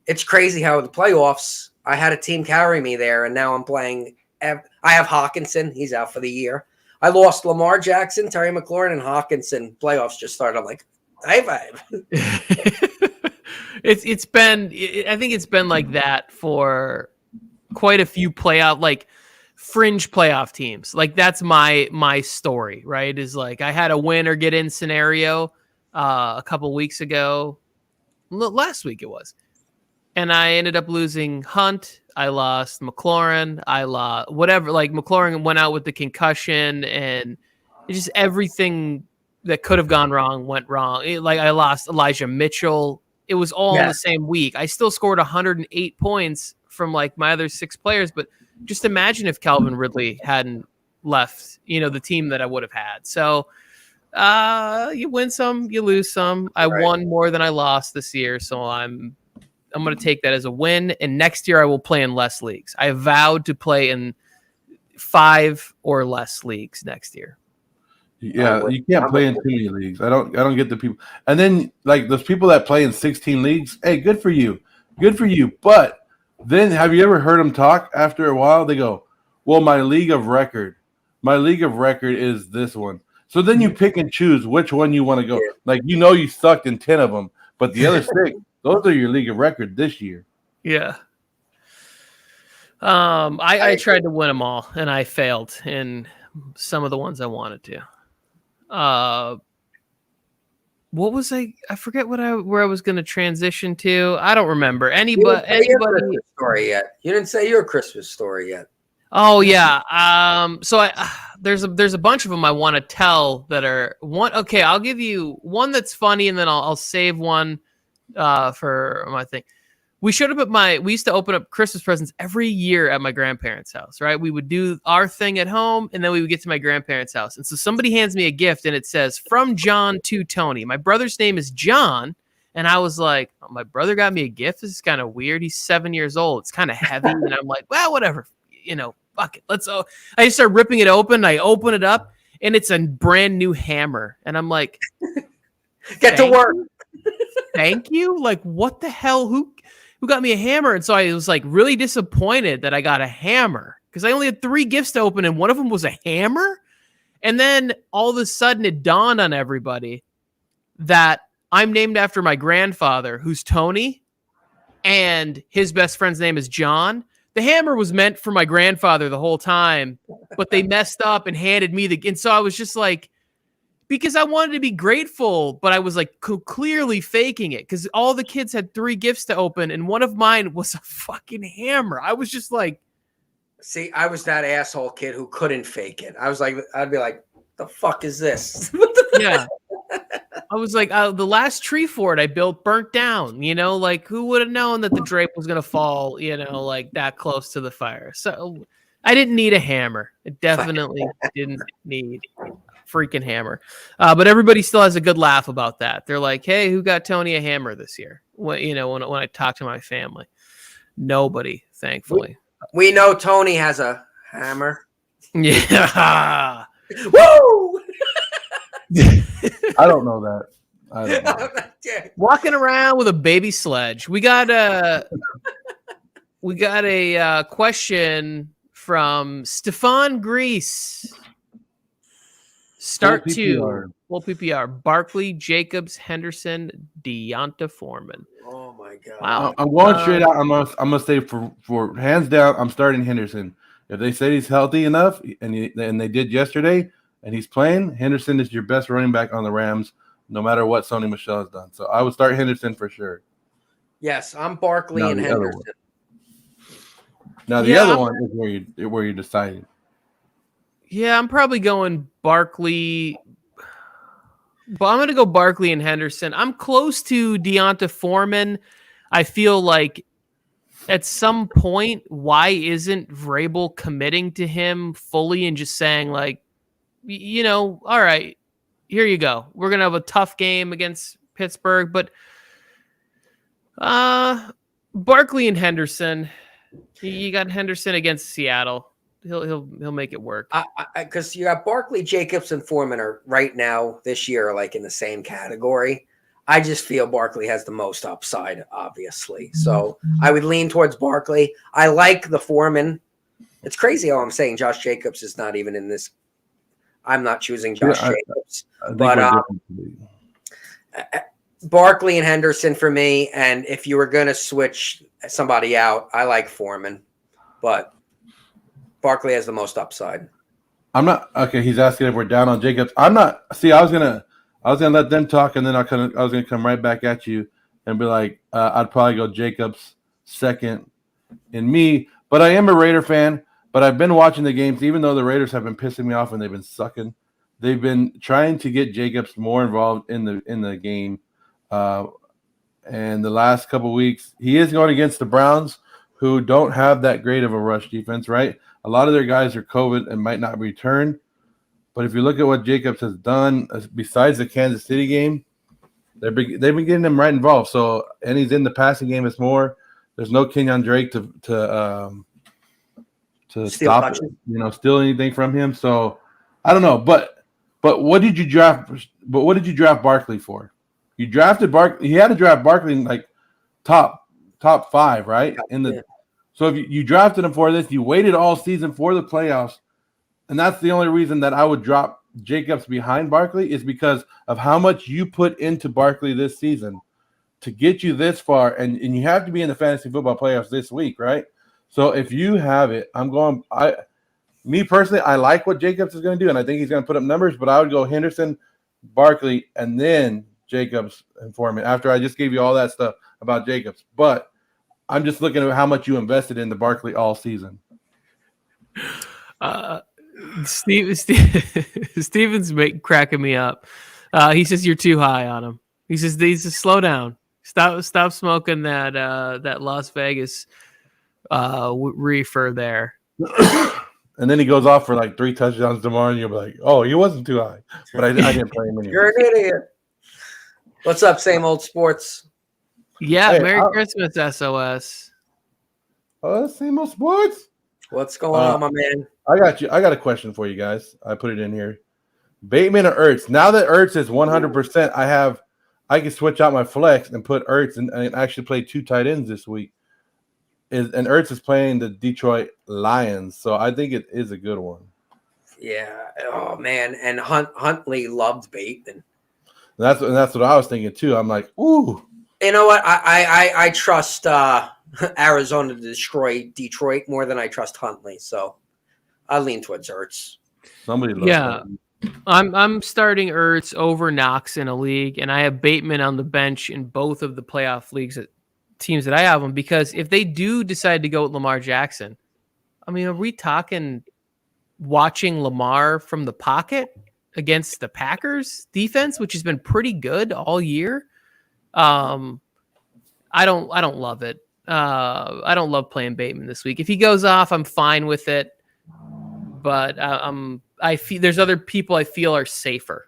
A: it's crazy how the playoffs, I had a team carry me there, and now I'm playing. I have Hawkinson. He's out for the year. I lost Lamar Jackson, Terry McLaurin, and Hawkinson. Playoffs just started. I'm like, high five.
B: It's been, I think it's been like that for quite a few fringe playoff teams. That's my story, right? Is I had a win or get in scenario a couple weeks ago, last week it was, and I ended up losing Hunt. I lost McLaurin. I lost whatever. McLaurin went out with the concussion, and it just everything that could have gone wrong went wrong. I lost Elijah Mitchell. It was all in the same week. I still scored 108 points from my other 6 players, but just imagine if Calvin Ridley hadn't left, the team that I would have had. So you win some, you lose some. I won more than I lost this year, so I'm going to take that as a win. And next year I will play in less leagues. I vowed to play in 5 or less leagues next year.
C: Yeah, you can't play in too many leagues. I don't get the people. And then those people that play in 16 leagues, hey, good for you. Good for you. But then have you ever heard them talk after a while? They go, well, my league of record is this one. So then you pick and choose which one you want to go. You sucked in 10 of them, but the other 6, those are your league of record this year.
B: Yeah. I tried to win them all, and I failed in some of the ones I wanted to. What was I forget where I was going to transition to. I don't remember anybody
A: story yet. You didn't say your Christmas story yet.
B: Oh yeah. So there's a bunch of them I want to tell that are one. Okay. I'll give you one that's funny, and then I'll save one, for my thing. We used to open up Christmas presents every year at my grandparents' house, right? We would do our thing at home, and then we would get to my grandparents' house. And so somebody hands me a gift, and it says, from John to Tony. My brother's name is John, and I was like, oh, my brother got me a gift? This is kind of weird. He's 7 years old. It's kind of heavy. And I'm like, well, whatever. Fuck it. I just start ripping it open. I open it up, and it's a brand new hammer. And I'm like,
A: get to work.
B: Thank you? What the hell? Who got me a hammer? And so I was really disappointed that I got a hammer because I only had 3 gifts to open, and one of them was a hammer. And then all of a sudden it dawned on everybody that I'm named after my grandfather, who's Tony, and his best friend's name is John. The hammer was meant for my grandfather the whole time, but they messed up and handed me and so I was just because I wanted to be grateful, but I was clearly faking it because all the kids had 3 gifts to open, and one of mine was a fucking hammer. I was just
A: see, I was that asshole kid who couldn't fake it. I was I'd be like, the fuck is this?
B: Yeah. I was the last tree fort I built burnt down, who would have known that the drape was going to fall, that close to the fire. So I didn't need a hammer. I definitely didn't need freaking hammer. But everybody still has a good laugh about that. They're like, "Hey, who got Tony a hammer this year?" When I talk to my family, nobody, thankfully.
A: We know Tony has a hammer.
B: Yeah.
A: Woo!
C: I don't know that. I don't know.
B: Walking around with a baby sledge. We got a question from Stefan Grease. Start two. Full PPR. Barkley, Jacobs, Henderson, Deonta Foreman.
A: Oh my god!
B: Wow.
C: I'm going straight out. I'm gonna say for hands down, I'm starting Henderson. If they say he's healthy enough, and they did yesterday, and he's playing, Henderson is your best running back on the Rams, no matter what Sony Michel has done. So I would start Henderson for sure.
A: Yes, I'm Barkley and Henderson.
C: Now the other one is where you're deciding.
B: Yeah, I'm probably going Barkley. But I'm going to go Barkley and Henderson. I'm close to Deonta Foreman. I feel like at some point, why isn't Vrabel committing to him fully and just saying, like, all right, here you go. We're going to have a tough game against Pittsburgh. But Barkley and Henderson, you got Henderson against Seattle. He'll make it work.
A: Because you got Barkley, Jacobs, and Foreman are right now this year like in the same category. I just feel Barkley has the most upside, obviously. So I would lean towards Barkley. I like the Foreman. It's crazy how I'm saying Josh Jacobs is not even in this. I'm not choosing Josh Jacobs. But Barkley and Henderson for me. And if you were going to switch somebody out, I like Foreman. But Barkley has the most upside.
C: I'm not okay. He's asking if we're down on Jacobs. I'm not. See, I was gonna let them talk, and then I was gonna come right back at you and be like, I'd probably go Jacobs second in me. But I am a Raider fan. But I've been watching the games, even though the Raiders have been pissing me off and they've been sucking. They've been trying to get Jacobs more involved in the game. And the last couple of weeks, he is going against the Browns, who don't have that great of a rush defense, right? A lot of their guys are COVID and might not return. But if you look at what Jacobs has done, besides the Kansas City game, they've been getting him right involved. So, and he's in the passing game is more. There's no Kenyon Drake to stop, steal anything from him. So, I don't know. But what did you draft? But what did you draft Barkley for? You drafted Barkley. He had to draft Barkley in like top 5, right? So if you drafted him for this, you waited all season for the playoffs, and that's the only reason that I would drop Jacobs behind Barkley is because of how much you put into Barkley this season to get you this far, and you have to be in the fantasy football playoffs this week, right? So if you have it, me personally, I like what Jacobs is going to do, and I think he's going to put up numbers, but I would go Henderson, Barkley, and then Jacobs and Foreman after I just gave you all that stuff about Jacobs. But I'm just looking at how much you invested into Barkley all season.
B: Steven's cracking me up. He says you're too high on him. He says slow down. Stop smoking that Las Vegas reefer there.
C: And then he goes off for like 3 touchdowns tomorrow, and you'll be like, "Oh, he wasn't too high," but I didn't play him anymore.
A: You're an idiot. What's up, same old sports?
B: Yeah, hey, Merry Christmas, SOS.
C: Same old sports.
A: What's going on, my man?
C: I got you. I got a question for you guys. I put it in here. Bateman or Ertz? Now that Ertz is 100%, I can switch out my flex and put Ertz and actually play 2 tight ends this week. And Ertz is playing the Detroit Lions, so I think it is a good one.
A: Yeah. Oh man, and Huntley loved Bateman.
C: That's what I was thinking too. I'm like, ooh.
A: You know what? I trust Arizona to destroy Detroit more than I trust Huntley, so I lean towards Ertz.
C: Somebody loves Huntley.
B: I'm starting Ertz over Knox in a league, and I have Bateman on the bench in both of the playoff leagues teams that I have them, because if they do decide to go with Lamar Jackson, I mean, are we talking watching Lamar from the pocket against the Packers defense, which has been pretty good all year? I don't love it. I don't love playing Bateman this week. If he goes off, I'm fine with it. but I feel there's other people I feel are safer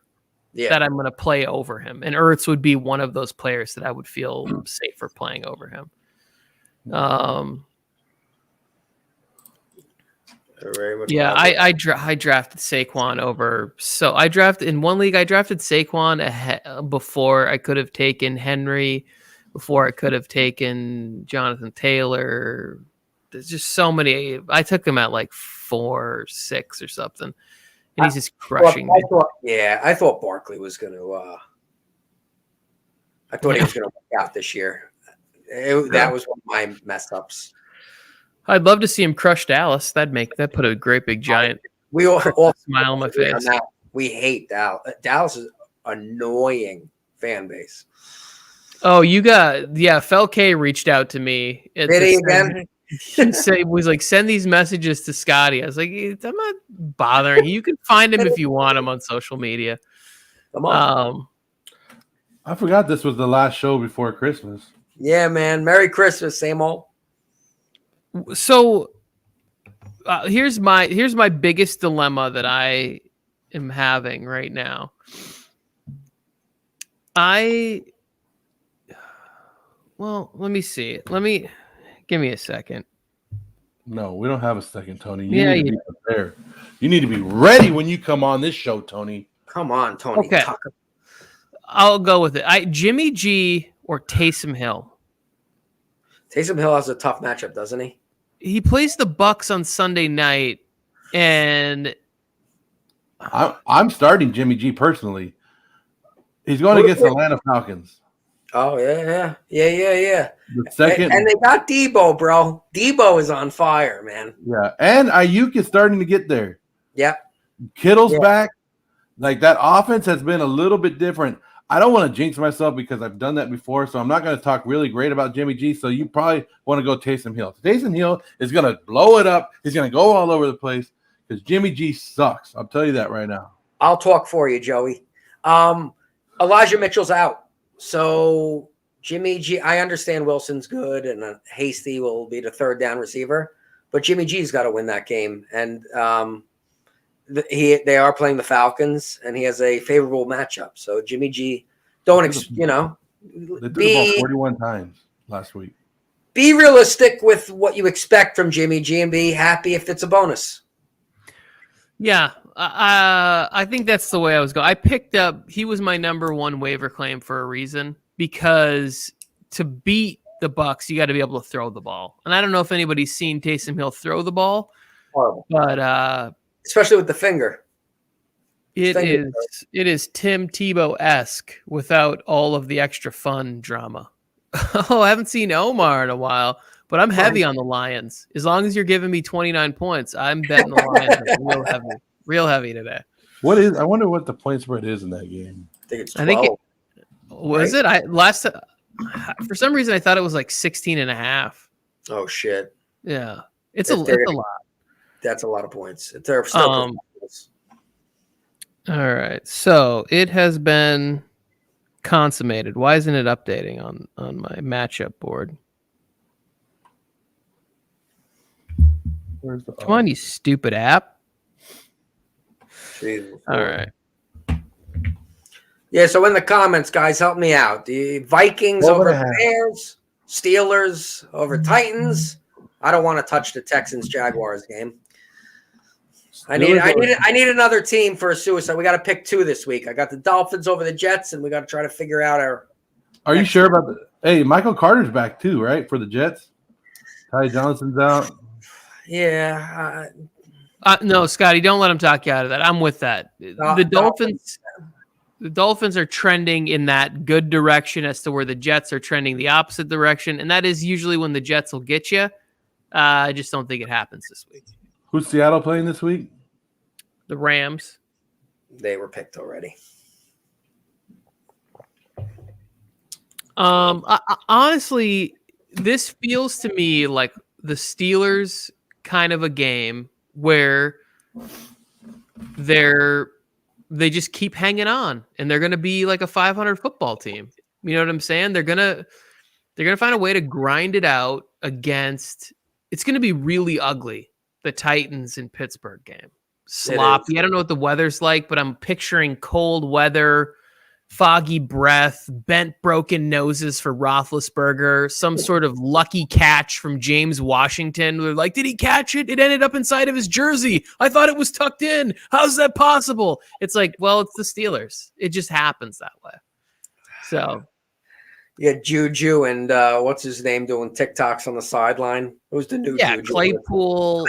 B: that I'm going to play over him, and Ertz would be one of those players that I would feel safer playing over him. Yeah, I drafted Saquon over. So I drafted in one league. I drafted Saquon before I could have taken Henry, before I could have taken Jonathan Taylor. There's just so many. I took him at like 4 or 6 or something, and he's just crushing me.
A: I thought Barkley was going to. I thought he was going to work out this year. That was one of my mess ups.
B: I'd love to see him crush Dallas. That put a great big giant smile on my face.
A: We hate Dallas. Dallas is annoying fan base.
B: Oh, Felke reached out to me.
A: Did he again?
B: Was like, send these messages to Scotty. I was like, I'm not bothering. You can find him if you want him on social media.
A: Come on.
C: I forgot this was the last show before Christmas.
A: Yeah, man. Merry Christmas, same old.
B: So here's my biggest dilemma that I am having right now. Let me see. Give me a second.
C: No, we don't have a second, Tony.
B: You
C: need to be prepared. You need to be ready when you come on this show, Tony.
A: Come on, Tony.
B: Okay. I'll go with it. Jimmy G or Taysom Hill.
A: Taysom Hill has a tough matchup, doesn't he?
B: He plays the Bucks on Sunday night, and
C: I'm starting Jimmy G personally. He's going against the Atlanta Falcons.
A: Oh yeah.
C: The second,
A: and they got Debo, bro. Debo is on fire, man.
C: Yeah, and Ayuk is starting to get there.
A: Yeah,
C: Kittle's back. Like, that offense has been a little bit different. I don't want to jinx myself because I've done that before, so I'm not going to talk really great about Jimmy G. So you probably want to go Taysom Hill. Taysom Hill is going to blow it up. He's going to go all over the place because Jimmy G sucks. I'll tell you that right now.
A: I'll talk for you, Joey. Elijah Mitchell's out. So Jimmy G, I understand Wilson's good and Hasty will be the third down receiver, but Jimmy G's got to win that game. And they are playing the Falcons, and he has a favorable matchup. So Jimmy G, they threw the ball
C: 41 times last week.
A: Be realistic with what you expect from Jimmy G and be happy if it's a bonus.
B: Yeah, I think that's the way I was going. I picked up, he was my number 1 waiver claim for a reason, because to beat the Bucks, you got to be able to throw the ball. And I don't know if anybody's seen Taysom Hill throw the ball, but
A: especially with the finger.
B: It is Tim Tebow-esque without all of the extra fun drama. Oh, I haven't seen Omar in a while, but I'm heavy on the Lions. As long as you're giving me 29 points, I'm betting the Lions real heavy today.
C: I wonder what the point spread is in that game.
A: I think it's 12.
B: For some reason I thought it was like 16.5.
A: Oh shit.
B: Yeah. It's a lot.
A: That's a lot of points. They're still
B: all right. So it has been consummated. Why isn't it updating on my matchup board? Come on, you stupid app.
A: Jesus.
B: All right.
A: Yeah, so in the comments, guys, help me out. The Vikings over Bears, Steelers over Titans. I don't want to touch the Texans-Jaguars game. I need another team for a suicide. We got to pick 2 this week. I got the Dolphins over the Jets, and we got to try to figure out our.
C: Are you sure about that? Hey, Michael Carter's back too, right? For the Jets. Ty Johnson's out.
A: Yeah.
B: No, Scotty, don't let him talk you out of that. I'm with that. The Dolphins are trending in that good direction as to where the Jets are trending the opposite direction, and that is usually when the Jets will get you. I just don't think it happens this week.
C: Who's Seattle playing this week?
B: The Rams.
A: They were picked already.
B: Honestly, this feels to me like the Steelers kind of a game where they just keep hanging on, and they're going to be like a 500 football team. You know what I'm saying? They're going to find a way to grind it out against. It's going to be really ugly. The Titans in Pittsburgh game. sloppy. I don't know what the weather's like, but I'm picturing cold weather, foggy breath, bent broken noses for Roethlisberger, some sort of lucky catch from James Washington. They're like, did he catch it? It ended up inside of his jersey. I thought it was tucked in. How's that possible? It's like, well, it's the Steelers. It just happens that way. So
A: you got Juju and what's his name doing TikToks on the sideline? Who's the new Juju?
B: Claypool.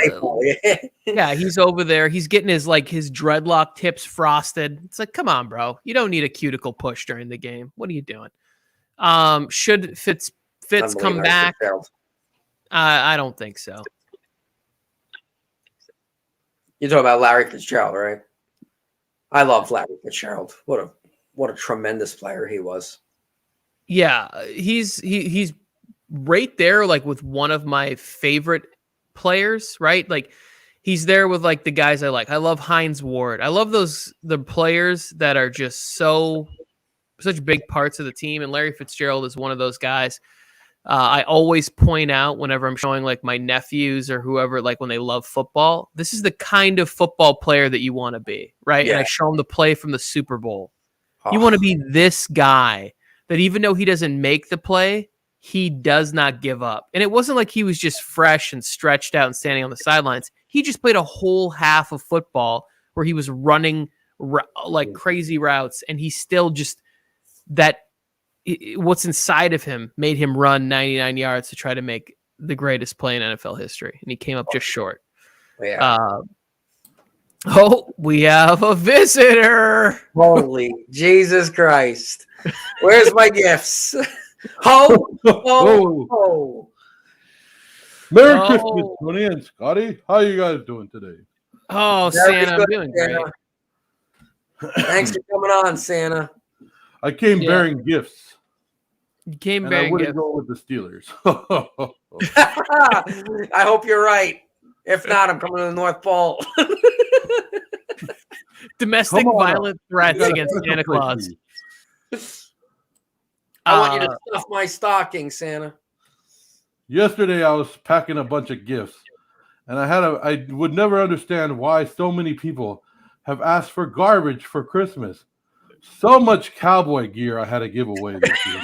B: Yeah, he's over there. He's getting his dreadlock tips frosted. It's like, come on, bro. You don't need a cuticle push during the game. What are you doing? Should Fitz come back? I don't think so.
A: You're talking about Larry Fitzgerald, right? I love Larry Fitzgerald. What a tremendous player he was.
B: Yeah, he's right there, like with one of my favorite players, right? Like he's there with like the guys I like. I love Hines Ward. I love the players that are just such big parts of the team. And Larry Fitzgerald is one of those guys. I always point out whenever I'm showing like my nephews or whoever, like when they love football, this is the kind of football player that you want to be, right? Yeah. And I show them the play from the Super Bowl. You want to be this guy that even though he doesn't make the play, he does not give up. And it wasn't like he was just fresh and stretched out and standing on the sidelines. He just played a whole half of football where he was running like crazy routes, and he still just what's inside of him made him run 99 yards to try to make the greatest play in NFL history, and he came up just short.
A: Yeah.
B: We have a visitor.
A: Holy Jesus Christ. Where's my gifts? Ho.
C: Merry Christmas, Tony and Scotty. How you guys doing today?
B: Oh, Santa, I'm doing great.
A: Thanks for coming on, Santa.
C: I came bearing gifts.
B: You came
C: and
B: bearing
C: I wouldn't
B: gifts.
C: go with the Steelers.
A: I hope you're right. If not, I'm coming to the North Pole.
B: Domestic violent threats against Santa Claus.
A: I want you to stuff my stocking, Santa.
C: Yesterday, I was packing a bunch of gifts, and I would never understand why so many people have asked for garbage for Christmas. So much cowboy gear I had to give away this year.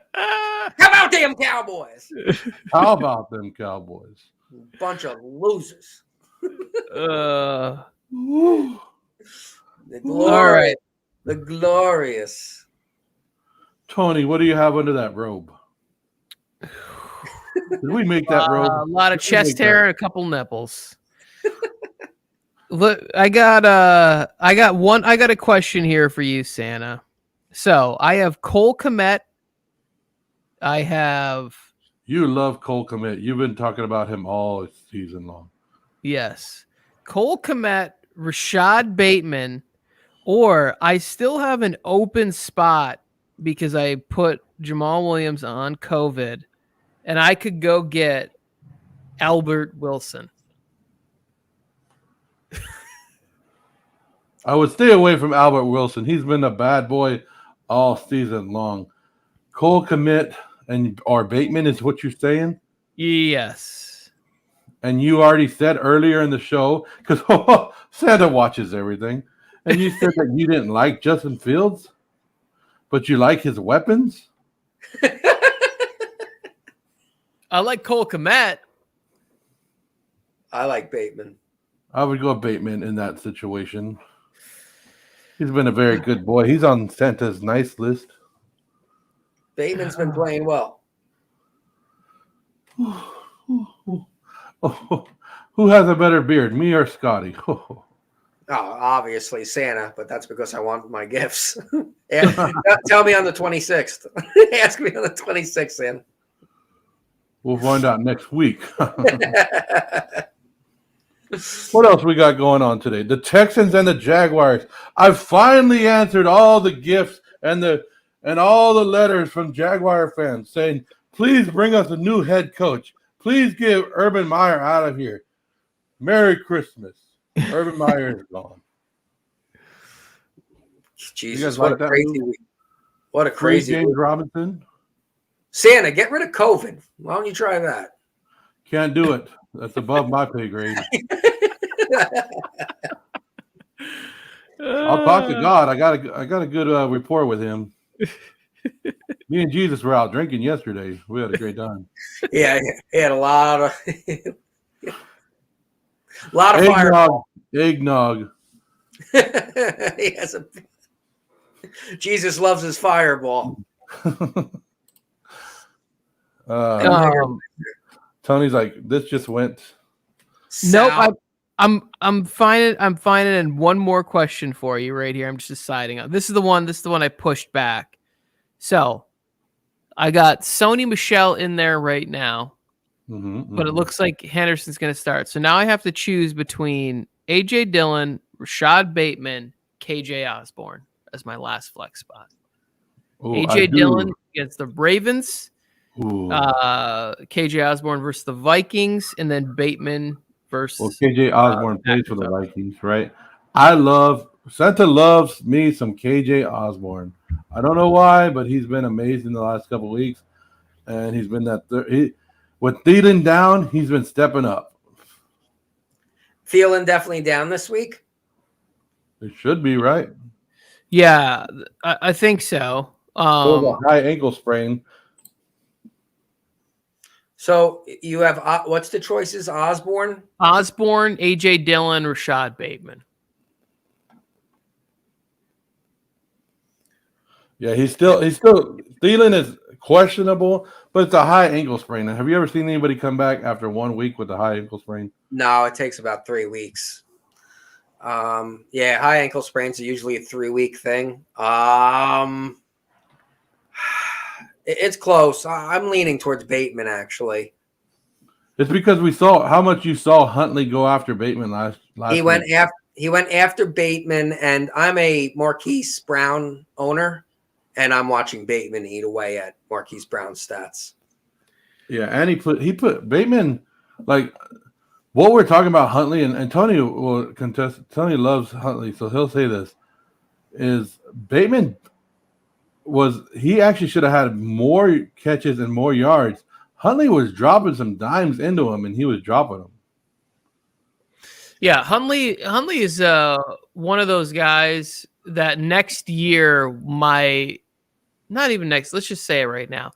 A: How about them Cowboys?
C: How about them Cowboys?
A: Bunch of losers.
B: All
A: right. The glorious.
C: Tony, what do you have under that robe? Did we make that robe?
B: A lot of chest hair and a couple nipples. Look, I got a question here for you, Santa. So I have Cole Kmet.
C: You love Cole Kmet. You've been talking about him all season long.
B: Yes. Cole Kmet, Rashad Bateman, or I still have an open spot because I put Jamal Williams on COVID, and I could go get Albert Wilson.
C: I would stay away from Albert Wilson. He's been a bad boy all season long. Cole Kmet or Bateman is what you're saying?
B: Yes.
C: And you already said earlier in the show, because Santa watches everything, and you said that you didn't like Justin Fields, but you like his weapons?
B: I like Cole Kmet.
A: I like Bateman.
C: I would go Bateman in that situation. He's been a very good boy. He's on Santa's nice list.
A: Bateman's been playing well.
C: Who has a better beard, me or Scotty?
A: Oh, obviously Santa, but that's because I want my gifts. Tell me on the 26th. Ask me on the 26th, Santa.
C: We'll find out next week. What else we got going on today? The Texans and the Jaguars. I've finally answered all the gifts and all the letters from Jaguar fans saying, please bring us a new head coach. Please get Urban Meyer out of here. Merry Christmas. Urban Meyer is gone.
A: Jesus, what a crazy week. What a crazy
C: James
A: week.
C: Robinson.
A: Santa, get rid of COVID. Why don't you try that?
C: Can't do it. That's above my pay grade. I'll talk to God. I got a good rapport with him. Me and Jesus were out drinking yesterday. We had a great time.
A: Yeah, he had a lot of fireball.
C: Eggnog.
A: Jesus loves his fireball.
C: Tony's like, this just went.
B: Nope. I'm finding one more question for you right here. I'm just deciding. This is the one I pushed back. So I got Sony Michel in there right now, but it looks like Henderson's going to start. So now I have to choose between AJ Dillon, Rashad Bateman, KJ Osborne as my last flex spot. AJ Dillon against the Ravens, KJ Osborne versus the Vikings, and then Bateman versus.
C: Well, KJ Osborne plays for the Vikings, right? Santa loves me some KJ Osborne. I don't know why, but he's been amazing the last couple of weeks, and he's been with Thielen down, he's been stepping up.
A: Thielen definitely down this week.
C: It should be, right?
B: Yeah, I think so.
C: A high ankle sprain.
A: So you have what's the choices? Osborne,
B: AJ Dillon, Rashad Bateman.
C: Yeah, he's still Thielen is questionable, but it's a high ankle sprain. Have you ever seen anybody come back after 1 week with a high ankle sprain?
A: No, it takes about 3 weeks. Yeah, high ankle sprains are usually a 3-week thing. It's close. I'm leaning towards Bateman, actually.
C: It's because we saw how much you saw Huntley go after Bateman last
A: he
C: week.
A: He went after Bateman, and I'm a Marquise Brown owner, and I'm watching Bateman eat away at Marquise Brown's stats.
C: Yeah, and he put Bateman, like what we're talking about Huntley, and Tony will contest. Tony loves Huntley, so he'll say this, is Bateman he actually should have had more catches and more yards. Huntley was dropping some dimes into him, and he was dropping them.
B: Yeah, Huntley is one of those guys that next year not even next, let's just say it right now.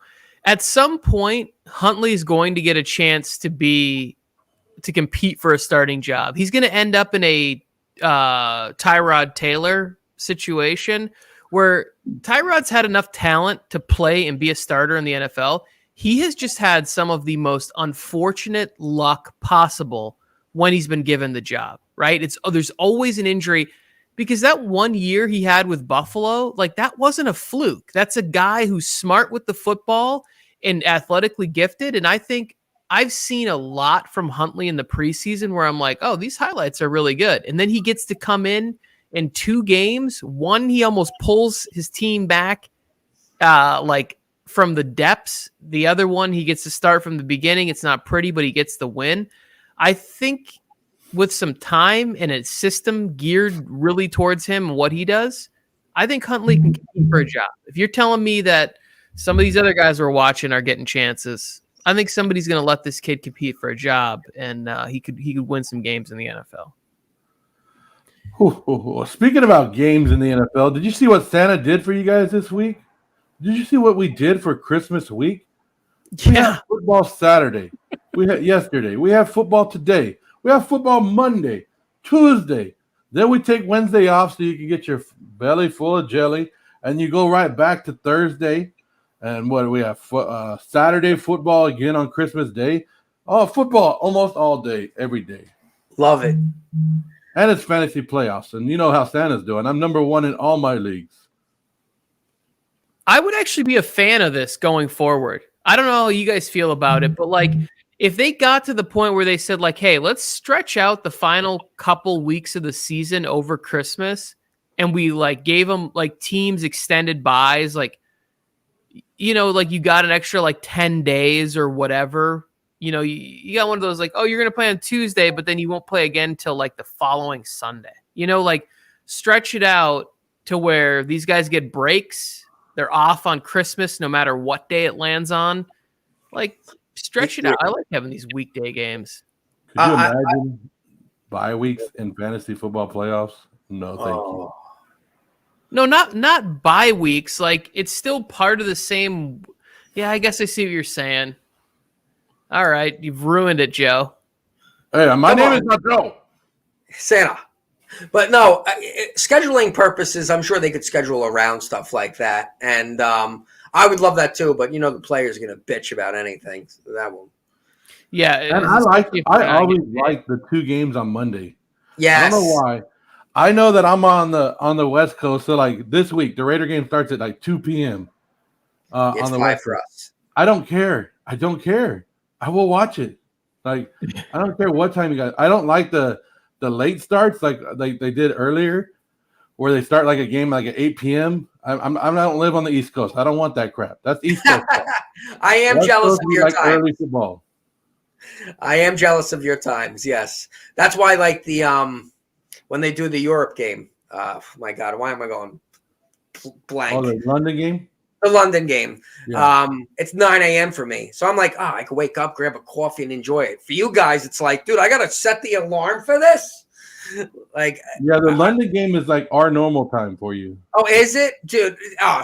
B: At some point, Huntley is going to get a chance to compete for a starting job. He's going to end up in a Tyrod Taylor situation where Tyrod's had enough talent to play and be a starter in the NFL. He has just had some of the most unfortunate luck possible when he's been given the job, right? There's always an injury, because that 1 year he had with Buffalo, like that wasn't a fluke. That's a guy who's smart with the football and athletically gifted. And I think I've seen a lot from Huntley in the preseason where I'm like, oh, these highlights are really good. And then he gets to come in 2 games. One, he almost pulls his team back like from the depths. The other one, he gets to start from the beginning. It's not pretty, but he gets the win. I think with some time and a system geared really towards him and what he does, I think Huntley can compete for a job. If you're telling me that some of these other guys we're watching are getting chances, I think somebody's going to let this kid compete for a job, and he could win some games in the NFL.
C: Speaking about games in the NFL, did you see what Santa did for you guys this week? Did you see what we did for Christmas week? We had football Saturday. We had yesterday. We have football today. We have football Monday, Tuesday. Then we take Wednesday off so you can get your belly full of jelly, and you go right back to Thursday. And what do we have? Saturday football again on Christmas Day. Oh, football almost all day, every day.
A: Love it.
C: And it's fantasy playoffs. And you know how Santa's doing. I'm number 1 in all my leagues.
B: I would actually be a fan of this going forward. I don't know how you guys feel about it, but like if they got to the point where they said like, hey, let's stretch out the final couple weeks of the season over Christmas, and we like gave them like teams extended buys, like, you know, like you got an extra like 10 days or whatever. You know, you got one of those like, oh, you're going to play on Tuesday, but then you won't play again till like the following Sunday. You know, like stretch it out to where these guys get breaks. They're off on Christmas no matter what day it lands on. Like stretch it out. I like having these weekday games.
C: Could you
A: I-
C: imagine bye weeks in fantasy football playoffs? No, thank you.
A: Oh.
B: No, not bye weeks. Like it's still part of the same. Yeah, I guess I see what you're saying. All right, you've ruined it, Joe.
C: Hey, my
A: Come
C: name
A: on.
C: is not Joe.
A: Santa. But no, scheduling purposes, I'm sure they could schedule around stuff like that. And I would love that too. But, the player's going to bitch about anything. So that won't.
B: Yeah,
C: And
B: especially if
C: I
B: you're not
C: always
B: getting paid.
C: like the 2 games on Monday.
A: Yes.
C: I don't know why. I know that I'm on the West Coast, so like this week the Raider game starts at like 2 p.m.
A: It's
C: on the
A: 5
C: West
A: for
C: Coast.
A: us.
C: I don't care. I don't care. I will watch it. Like I don't care what time you guys. I don't like the late starts like they did earlier, where they start like a game like at 8 p.m. I don't live on the East Coast. I don't want that crap. That's East Coast crap.
A: I am
C: West
A: jealous
C: Coast,
A: of
C: we
A: your
C: like
A: time.
C: early football.
A: I am jealous of your times. Yes. That's why, like, the when they do the Europe game, my God, why am I going blank?
C: Oh, the London game?
A: The London game.
C: Yeah.
A: It's 9 a.m. for me. So I'm like, I could wake up, grab a coffee, and enjoy it. For you guys, it's like, dude, I got to set the alarm for this. Like,
C: Yeah, the London game is like our normal time for you.
A: oh, is it? Dude,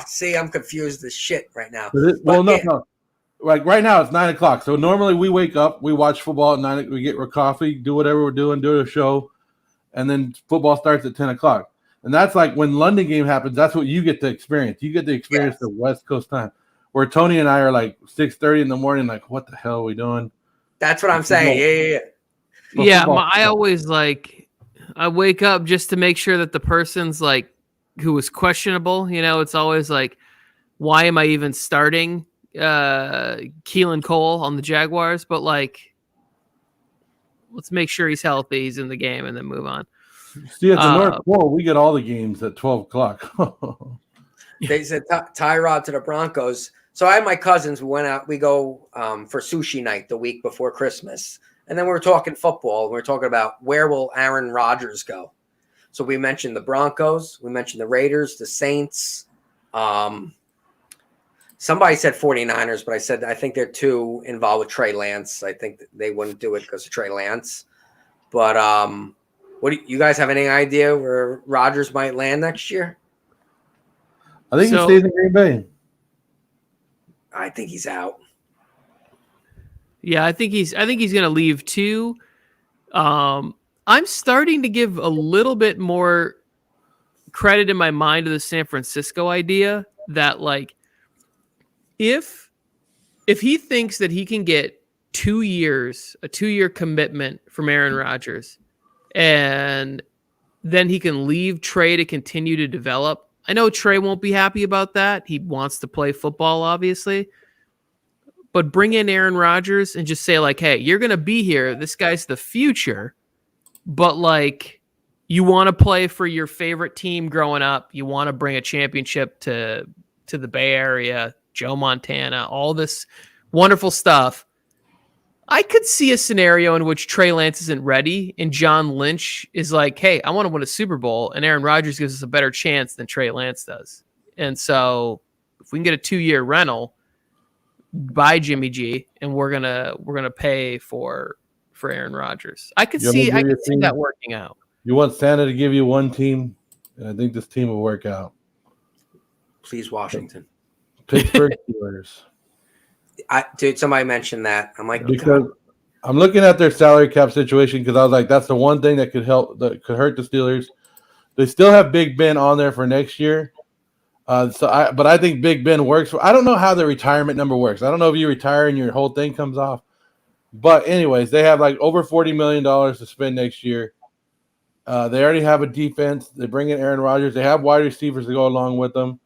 A: see, I'm confused as shit right now.
C: No. Like right now, it's 9 o'clock. So normally we wake up, we watch football at 9. We get our coffee, do whatever we're doing, do a show, and then football starts at 10 o'clock. And that's like when London game happens. That's what you get to experience. You get to experience the West Coast time, where Tony and I are like 6:30 in the morning. Like, what the hell are we doing?
A: That's what I'm saying. Yeah.
B: Yeah, I always like I wake up just to make sure that the person's like who was questionable. It's always like, why am I even starting Keelan Cole on the Jaguars? But like, let's make sure he's healthy, he's in the game, and then move on.
C: See, at the North Pole, we get all the games at 12 o'clock.
A: They said Tyrod to the Broncos. So I had my cousins. We went out. We go for sushi night the week before Christmas. And then we were talking football. We were talking about where will Aaron Rodgers go. So we mentioned the Broncos. We mentioned the Raiders, the Saints. Somebody said 49ers, but I think they're too involved with Trey Lance. I think they wouldn't do it because of Trey Lance. But what do you guys have any idea where Rodgers might land next year?
C: I think he stays in Green Bay.
A: I think he's out.
B: Yeah, I think he's going to leave too. I'm starting to give a little bit more credit in my mind to the San Francisco idea that like if he thinks that he can get 2 years, a 2-year commitment from Aaron Rodgers, and then he can leave Trey to continue to develop. I know Trey won't be happy about that. He wants to play football, obviously. But bring in Aaron Rodgers and just say, like, hey, you're going to be here. This guy's the future. But, like, you want to play for your favorite team growing up. You want to bring a championship to the Bay Area, Joe Montana, all this wonderful stuff. I could see a scenario in which Trey Lance isn't ready and John Lynch is like, hey, I want to win a Super Bowl, and Aaron Rodgers gives us a better chance than Trey Lance does. And so if we can get a 2-year rental by Jimmy G, and we're gonna pay for Aaron Rodgers. I could see that working out.
C: You want Santa to give you one team, and I think this team will work out.
A: Please, Washington.
C: Pittsburgh Steelers.
A: Dude, somebody mentioned that. I'm like,
C: because I'm looking at their salary cap situation because I was like, that's the one thing that could hurt the Steelers. They still have Big Ben on there for next year. But I think Big Ben works. I don't know how the retirement number works. I don't know if you retire and your whole thing comes off. But anyways, they have like over $40 million to spend next year. They already have a defense. They bring in Aaron Rodgers. They have wide receivers to go along with them.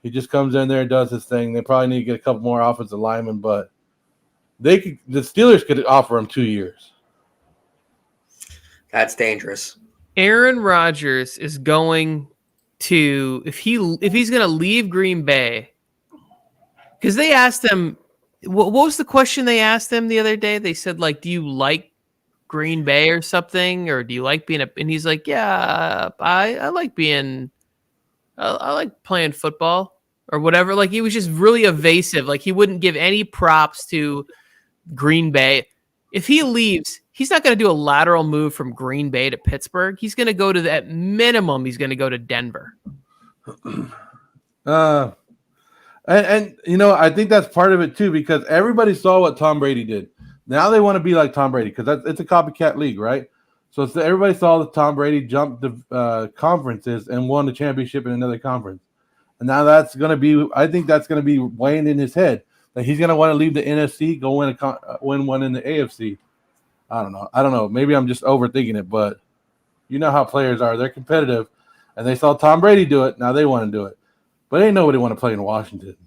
C: He just comes in there and does his thing. They probably need to get a couple more offensive linemen, but the Steelers could offer him 2 years.
A: That's dangerous.
B: Aaron Rodgers is going to if he's going to leave Green Bay, because they asked him, what was the question they asked him the other day? They said, like, do you like Green Bay or something, or do you like being and he's like, yeah, I like being, I like playing football or whatever. Like, he was just really evasive. Like, he wouldn't give any props to Green Bay. If he leaves, he's not going to do a lateral move from Green Bay to Pittsburgh. He's going to go to at minimum. He's going to go to Denver.
C: And I think that's part of it too, because everybody saw what Tom Brady did. Now they want to be like Tom Brady because it's a copycat league, right? So everybody saw that Tom Brady jumped the conferences and won the championship in another conference. And now I think that's going to be weighing in his head that he's going to want to leave the NFC, go win one in the AFC. I don't know. Maybe I'm just overthinking it, but you know how players are. They're competitive, and they saw Tom Brady do it. Now they want to do it. But ain't nobody want to play in Washington.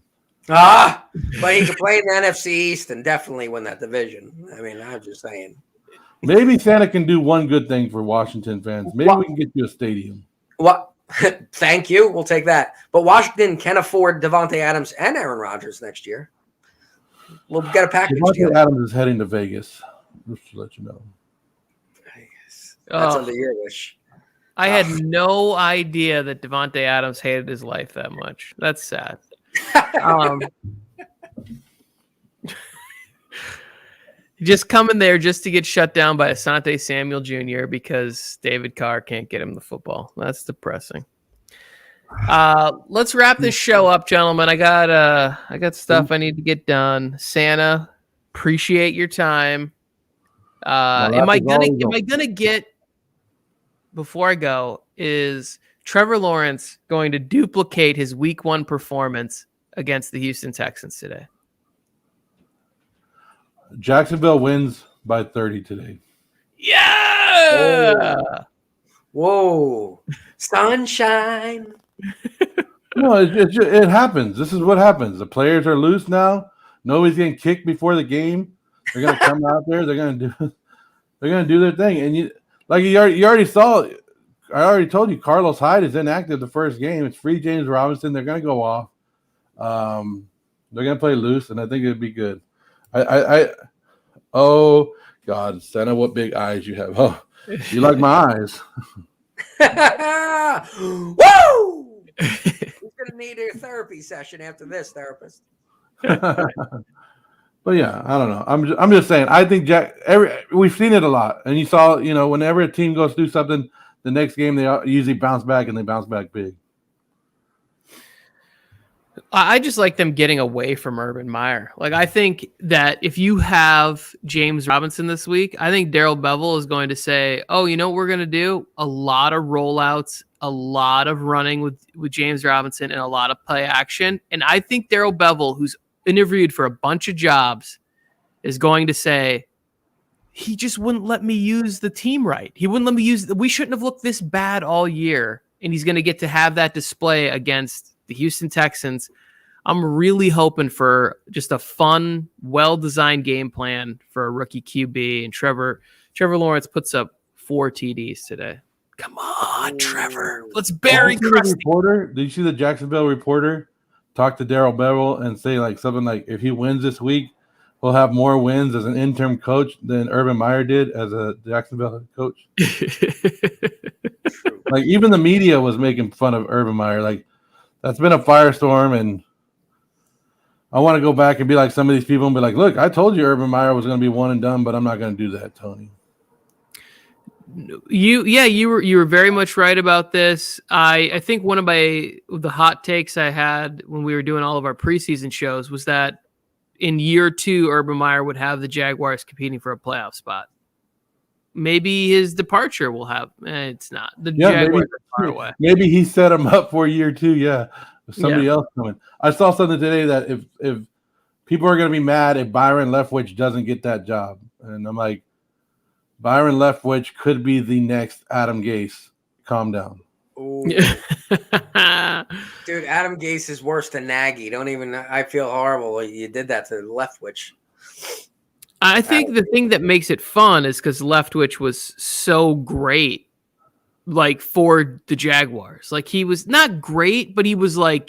A: But he could play in the NFC East and definitely win that division. I mean, I'm just saying.
C: Maybe Santa can do one good thing for Washington fans. Maybe we can get you a stadium.
A: What? Thank you. We'll take that. But Washington can afford Devontae Adams and Aaron Rodgers next year. We'll get a package deal.
C: Devontae Adams is heading to Vegas. Just to let you know.
A: Vegas. That's under your wish.
B: I had no idea that Devontae Adams hated his life that much. That's sad. Just coming there just to get shut down by Asante Samuel Jr. because David Carr can't get him the football. That's depressing. Let's wrap this show up, gentlemen. I got stuff I need to get done. Santa, appreciate your time. Am I gonna get, before I go, is Trevor Lawrence going to duplicate his week 1 performance against the Houston Texans today?
C: Jacksonville wins by 30 today.
B: Yeah!
A: Whoa. Sunshine.
C: No, it happens. This is what happens. The players are loose now. Nobody's getting kicked before the game. They're gonna come out there. They're gonna do their thing. And you already saw. I already told you Carlos Hyde is inactive the first game. It's free James Robinson. They're gonna go off. They're gonna play loose, and I think it'd be good. Oh God, Santa, what big eyes you have! Oh, you like my eyes?
A: Woo! He's gonna need a therapy session after this, therapist.
C: But yeah, I don't know. I'm just saying. I think we've seen it a lot, and you saw, whenever a team goes through something, the next game they usually bounce back, and they bounce back big.
B: I just like them getting away from Urban Meyer. Like, I think that if you have James Robinson this week, I think Darrell Bevell is going to say, oh, you know what we're going to do? A lot of rollouts, a lot of running with James Robinson, and a lot of play action. And I think Darrell Bevell, who's interviewed for a bunch of jobs, is going to say, he just wouldn't let me use the team right. He wouldn't let me we shouldn't have looked this bad all year. And he's going to get to have that display against the Houston Texans. I'm really hoping for just a fun, well-designed game plan for a rookie QB. And Trevor Lawrence puts up 4 TDs today. Come on, Trevor. Let's bury Krusty.
C: Did you see the Jacksonville reporter talk to Darrell Bevell and say something like, if he wins this week, he'll have more wins as an interim coach than Urban Meyer did as a Jacksonville coach? Even the media was making fun of Urban Meyer. That's been a firestorm, and I want to go back and be like some of these people and be like, look, I told you Urban Meyer was going to be one and done, but I'm not going to do that, Tony.
B: You were very much right about this. I think one of the hot takes I had when we were doing all of our preseason shows was that in year 2, Urban Meyer would have the Jaguars competing for a playoff spot. Maybe his departure will have. It's not. The Jaguars are far away.
C: Maybe he set him up for year 2. Yeah, with somebody else coming. I saw something today that if people are going to be mad if Byron Leftwich doesn't get that job, and I'm like, Byron Leftwich could be the next Adam Gase. Calm down.
A: Dude, Adam Gase is worse than Nagy. I feel horrible. You did that to Leftwich.
B: I think the thing that makes it fun is because Leftwich was so great, for the Jaguars. He was not great, but he was really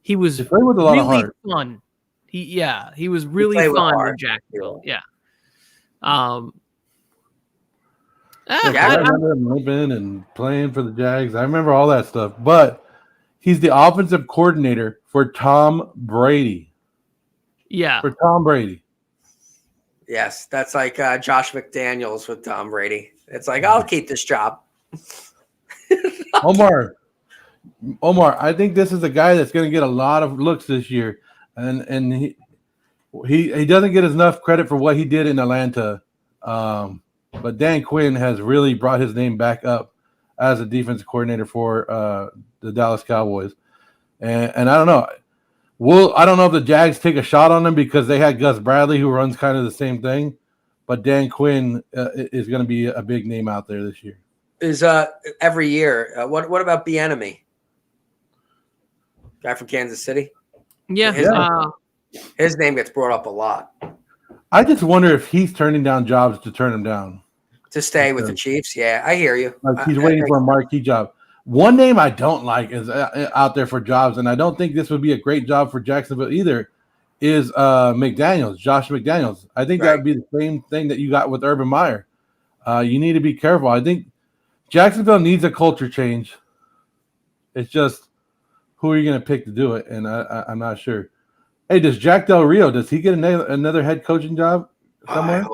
C: with a lot of heart.
B: Fun. He was really fun in Jacksonville. Yeah.
C: I remember him living and playing for the Jags. I remember all that stuff. But he's the offensive coordinator for Tom Brady.
B: Yeah.
C: For Tom Brady.
A: Yes, that's like Josh McDaniels with Tom Brady. It's like, I'll keep this job.
C: Omar, I think this is a guy that's going to get a lot of looks this year, and he doesn't get enough credit for what he did in Atlanta. But Dan Quinn has really brought his name back up as a defensive coordinator for the Dallas Cowboys, and I don't know. I don't know if the Jags take a shot on him because they had Gus Bradley, who runs kind of the same thing, but Dan Quinn is going to be a big name out there this year.
A: Is every year. What about Bieniemy? Guy from Kansas City.
B: Yeah,
A: his name gets brought up a lot.
C: I just wonder if he's turning down jobs to turn him down
A: to stay with the Chiefs. Yeah, I hear you.
C: Like he's waiting for a marquee job. One name I don't like is out there for jobs, and I don't think this would be a great job for Jacksonville either, is McDaniels, Josh McDaniels. I think that would be the same thing that you got with Urban Meyer. You need to be careful. I think Jacksonville needs a culture change. It's just who are you going to pick to do it, and I'm not sure. Hey, does Jack Del Rio, does he get another head coaching job somewhere?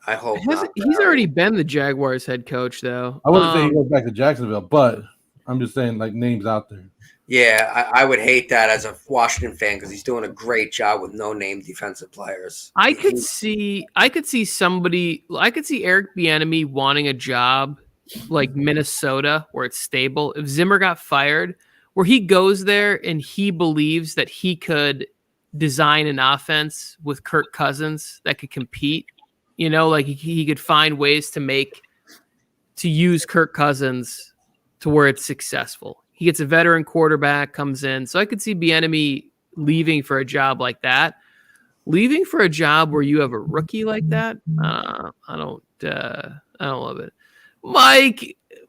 A: I hope not.
B: He's already been the Jaguars head coach, though.
C: I wouldn't say he goes back to Jacksonville, but I'm just saying, like, names out there.
A: Yeah, I would hate that as a Washington fan because he's doing a great job with no-name defensive players.
B: I could see Eric Bieniemy wanting a job like Minnesota where it's stable. If Zimmer got fired, where he goes there and he believes that he could design an offense with Kirk Cousins that could compete. You know, like he could find ways to use Kirk Cousins to where it's successful. He gets a veteran quarterback, comes in. So I could see Bieniemy leaving for a job like that. Leaving for a job where you have a rookie like that, I don't love it.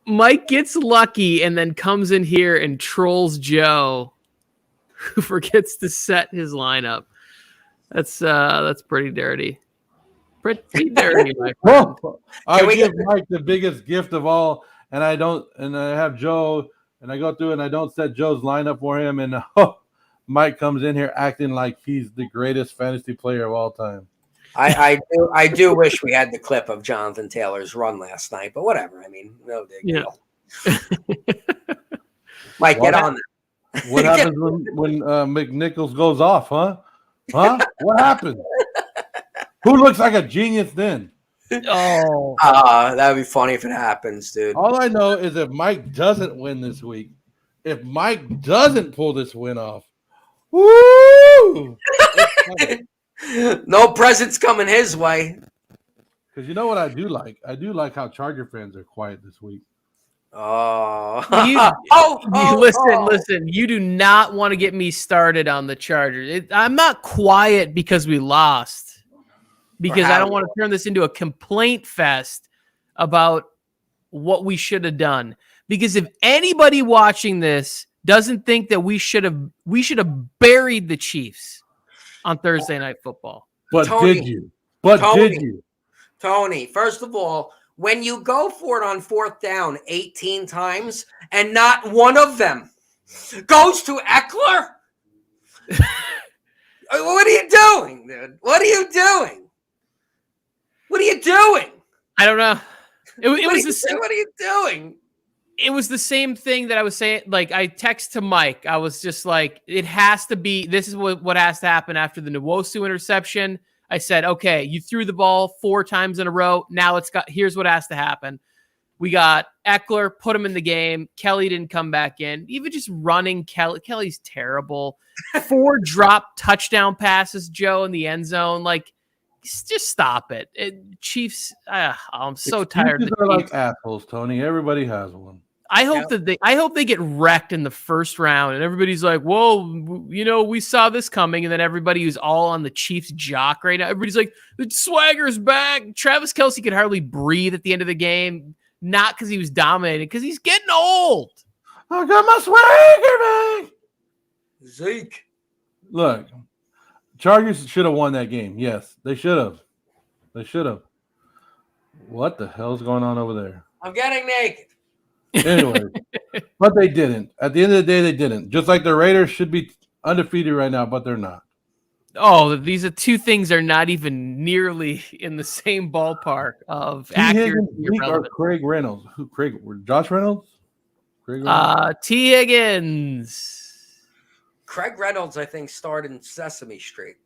B: Mike gets lucky and then comes in here and trolls Joe, who forgets to set his lineup. That's pretty dirty. Pretty dirty, my friend.
C: I give Mike the biggest gift of all, and I have Joe, and I go through and I don't set Joe's lineup for him, and Mike comes in here acting like he's the greatest fantasy player of all time.
A: I do wish we had the clip of Jonathan Taylor's run last night, but whatever. I mean, no big deal. Mike, get on there.
C: What happens when McNichols goes off, huh? What happened? Who looks like a genius then?
B: Oh,
A: that would be funny if it happens, dude.
C: All I know is if Mike doesn't win this week, if Mike doesn't pull this win off, woo!
A: No presents coming his way.
C: Because you know what I do like? I do like how Charger fans are quiet this week.
B: Listen. You do not want to get me started on the Chargers. I'm not quiet because we lost. Because I don't want to turn this into a complaint fest about what we should have done. Because if anybody watching this doesn't think that we should have buried the Chiefs on Thursday Night Football.
C: But
A: Tony,
C: did you? Did you?
A: Tony, first of all, when you go for it on 4th down 18 times and not one of them goes to Eckler, what are you doing, dude? What are you doing? What are you doing?
B: I don't know. What are you
A: doing?
B: It was the same thing that I was saying. Like, I text to Mike. I was just like, it has to be. This is what has to happen after the Nwosu interception. I said, okay, you threw the ball 4 times in a row. Now here's what has to happen. We got Eckler, put him in the game. Kelly didn't come back in. Even just running Kelly's terrible. 4 drop touchdown passes, Joe, in the end zone. Like, just stop it. Chiefs, I'm so tired.
C: They're like assholes, Tony. Everybody has one.
B: I hope they get wrecked in the first round, and everybody's like, "Whoa, we saw this coming." And then everybody who's all on the Chiefs jock right now, everybody's like, "The swagger's back." Travis Kelce could hardly breathe at the end of the game, not because he was dominating, because he's getting old.
C: I got my swagger back.
A: Zeke,
C: look. Chargers should have won that game. Yes, they should have. What the hell's going on over there?
A: I'm getting naked.
C: Anyway, but they didn't. At the end of the day, they didn't. Just like the Raiders should be undefeated right now, but they're not.
B: Oh, these are two things are not even nearly in the same ballpark of
C: T. Higgins,
B: accuracy or
C: Zeke, or
B: relevance.
C: Craig Reynolds? Josh Reynolds? Craig Reynolds?
B: T. Higgins.
A: Craig Reynolds, I think, starred in Sesame Street.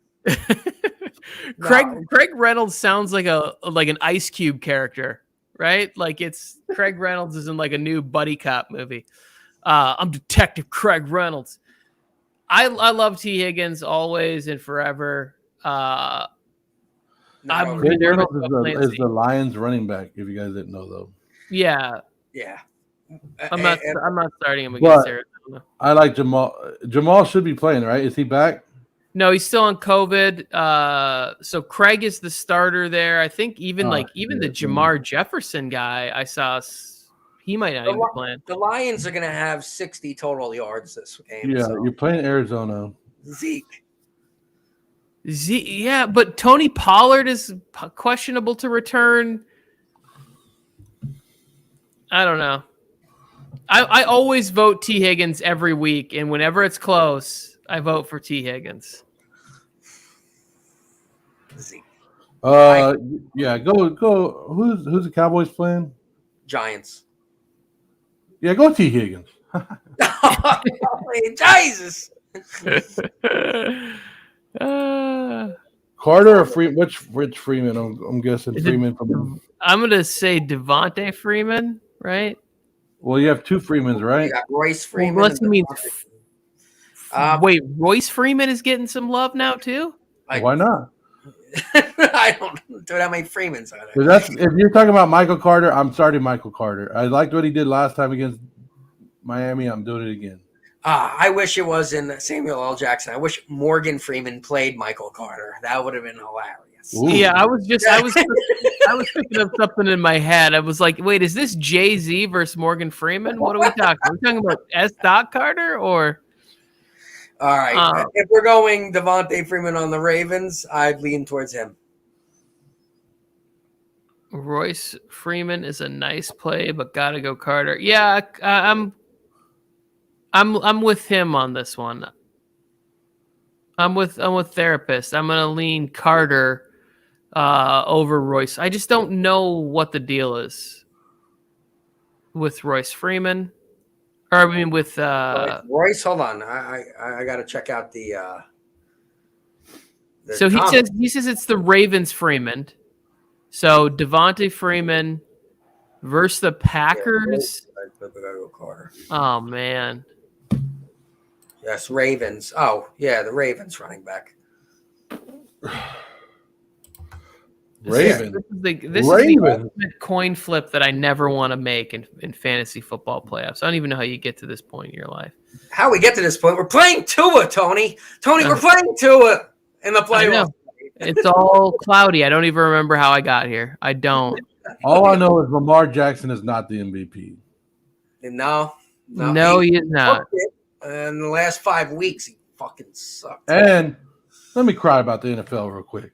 B: Craig
A: No.
B: Reynolds sounds like an Ice Cube character, right? Like it's Craig Reynolds is in like a new buddy cop movie. I'm Detective Craig Reynolds. I love T. Higgins always and forever.
A: Not
B: I'm
A: over
C: Craig
B: nervous
C: Reynolds
B: about
C: is the Lions running back, if you guys didn't know, though.
B: Yeah,
A: Yeah.
B: I'm not starting him
C: But-
B: against Arizona.
C: I like Jamal. Jamal should be playing, right? Is he back?
B: No, he's still on COVID. So Craig is the starter there. I think even the Jamar Jefferson guy I saw, he might not even be playing.
A: The Lions are going to have 60 total yards this game.
C: Yeah,
A: so.
C: you're playing Arizona.
A: Zeke.
B: Yeah, but Tony Pollard is questionable to return. I don't know. I always vote T. Higgins every week, and whenever it's close, I vote for T. Higgins.
A: Zeke.
C: Yeah, go. Who's the Cowboys playing?
A: Giants.
C: Yeah, go T. Higgins.
A: Jesus.
C: Carter or Freeman? Which Freeman? I'm guessing Freeman from.
B: I'm gonna say Devontae Freeman, right?
C: Well, you have two Freemans, right?
A: You got Royce Freeman.
B: Unless he means.
A: Wait,
B: Royce Freeman is getting some love now too.
C: Why not?
A: I don't have many Freemans on it.
C: If you're talking about Michael Carter, I'm starting Michael Carter. I liked what he did last time against Miami. I'm doing it again.
A: I wish it was in Samuel L. Jackson. I wish Morgan Freeman played Michael Carter. That would have been hilarious.
C: Ooh.
B: Yeah, I was picking up something in my head. I was like, wait, is this Jay-Z versus Morgan Freeman? What are we talking? Are we talking about S. Doc Carter or?
A: All right. If we're going Devontae Freeman on the Ravens, I'd lean towards him.
B: Royce Freeman is a nice play, but gotta go Carter. Yeah, I'm with him on this one. I'm with Therapist. I'm gonna lean Carter over Royce. I just don't know what the deal is with Royce Freeman. Or I mean with
A: Royce, hold on. I gotta check out the
B: so he says it's the Ravens Freeman. So Devontae Freeman versus the Packers. Oh man.
A: Yes, Ravens. Oh, yeah, the Ravens running back.
C: Ravens.
B: This is the ultimate coin flip that I never want to make in fantasy football playoffs. I don't even know how you get to this point in your life.
A: How we get to this point? We're playing Tua, Tony. We're playing Tua in the playoffs.
B: It's all cloudy. I don't even remember how I got here. I don't.
C: All I know is Lamar Jackson is not the MVP.
A: No,
B: he is not.
A: In the last 5 weeks, he fucking sucked.
C: And let me cry about the NFL real quick.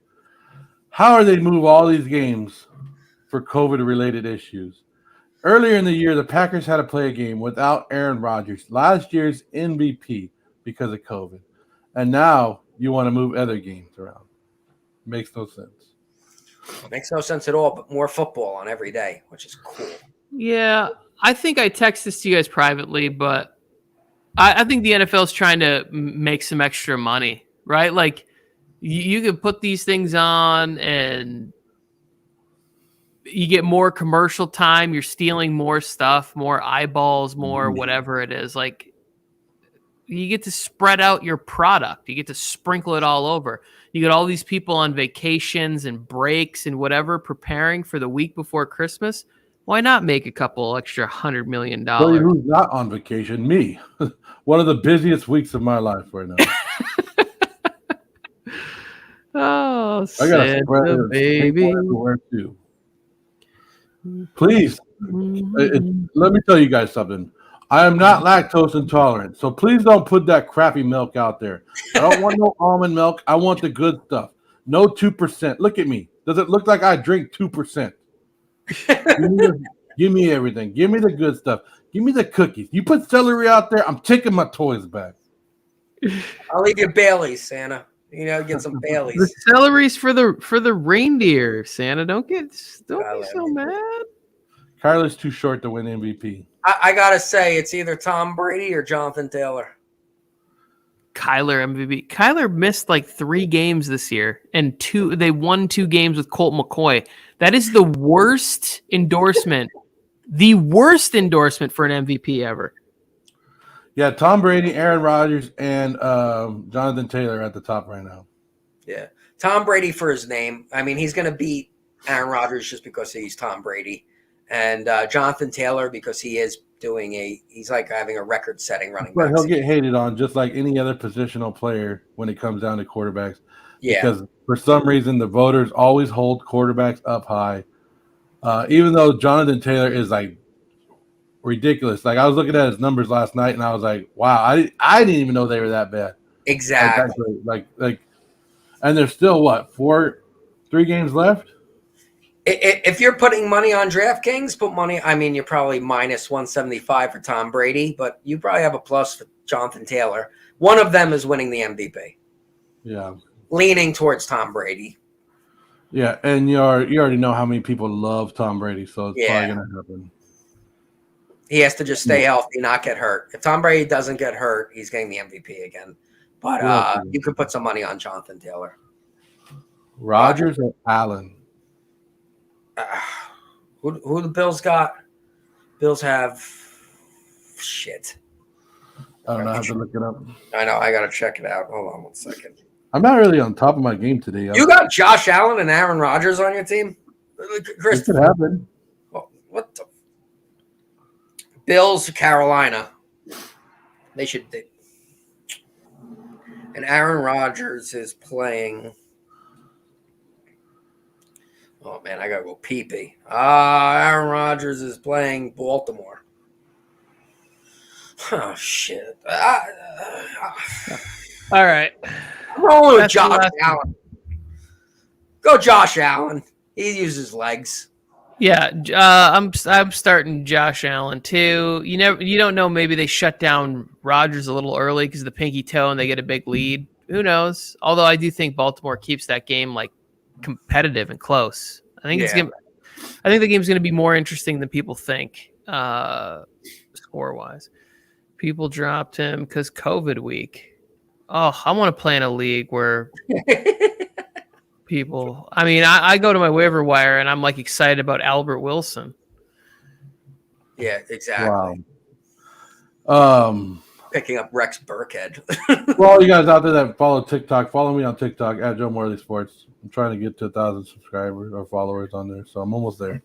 C: How are they move all these games for COVID-related issues? Earlier in the year, the Packers had to play a game without Aaron Rodgers, last year's MVP, because of COVID. And now you want to move other games around. Makes no sense.
A: Makes no sense at all, but more football on every day, which is cool.
B: Yeah, I think I text this to you guys privately, but I think the NFL is trying to make some extra money, right? Like you can put these things on and you get more commercial time. You're stealing more stuff, more eyeballs, more whatever it is. Like you get to spread out your product. You get to sprinkle it all over. You get all these people on vacations and breaks and whatever preparing for the week before Christmas. Why not make a couple extra $100 million?
C: Tell you who's not on vacation? Me. One of the busiest weeks of my life right now.
B: Oh,
C: I got to
B: Santa baby.
C: everywhere too. Please, let me tell you guys something. I am not lactose intolerant, so please don't put that crappy milk out there. I don't want no almond milk. I want the good stuff. No 2%. Look at me. Does it look like I drink 2%? Give me everything. Give me the good stuff. Give me the cookies. You put celery out there, I'm taking my toys back.
A: I'll leave you Bailey's, Santa. Get some
B: The
A: Baileys.
B: celery's for the reindeer, Santa. Don't be so mad.
C: Kyler's too short to win MVP.
A: I gotta say, it's either Tom Brady or Jonathan Taylor.
B: Kyler MVP. Kyler missed like 3 games this year, and they won 2 games with Colt McCoy. That is the worst endorsement. The worst endorsement for an MVP ever.
C: Yeah, Tom Brady, Aaron Rodgers, and Jonathan Taylor at the top right now.
A: Yeah. Tom Brady for his name. I mean, he's going to beat Aaron Rodgers just because he's Tom Brady. And Jonathan Taylor because he's like having a record-setting running back.
C: But he'll get hated on just like any other positional player when it comes down to quarterbacks.
A: Yeah.
C: Because for some reason, the voters always hold quarterbacks up high. Even though Jonathan Taylor is like ridiculous. Like I was looking at his numbers last night and I was like, wow, I didn't even know they were that bad.
A: Exactly.
C: Like and there's still what, 3 games left?
A: If you're putting money on DraftKings, put money. I mean, you're probably minus 175 for Tom Brady, but you probably have a plus for Jonathan Taylor. One of them is winning the MVP.
C: Yeah.
A: Leaning towards Tom Brady.
C: Yeah, and you already know how many people love Tom Brady, so it's probably going to happen.
A: He has to just stay healthy, not get hurt. If Tom Brady doesn't get hurt, he's getting the MVP again. But you could put some money on Jonathan Taylor.
C: Rodgers or Allen?
A: Who the Bills got? Bills have shit.
C: I don't know. I have to look it up.
A: I know. I got to check it out. Hold on 1 second.
C: I'm not really on top of my game today.
A: You got Josh Allen and Aaron Rodgers on your team?
C: It could happen.
A: What the? Bills, Carolina. They should. And Aaron Rodgers is playing. Oh, man, I got to go pee-pee. Aaron Rodgers is playing Baltimore. Oh, shit.
B: All right.
A: I'm rolling with Josh Allen. Go Josh Allen. He uses legs.
B: Yeah, I'm starting Josh Allen too. You don't know. Maybe they shut down Rodgers a little early because of the pinky toe, and they get a big lead. Who knows? Although I do think Baltimore keeps that game like competitive and close. I think the game's going to be more interesting than people think, score wise. People dropped him because COVID week. Oh, I want to play in a league where people. I mean, I go to my waiver wire and I'm like excited about Albert Wilson.
A: Yeah, exactly.
C: Wow.
A: Picking up Rex Burkhead.
C: For all you guys out there that follow TikTok, follow me on TikTok at Joe Morley Sports. I'm trying to get to 1,000 subscribers or followers on there, so I'm almost there.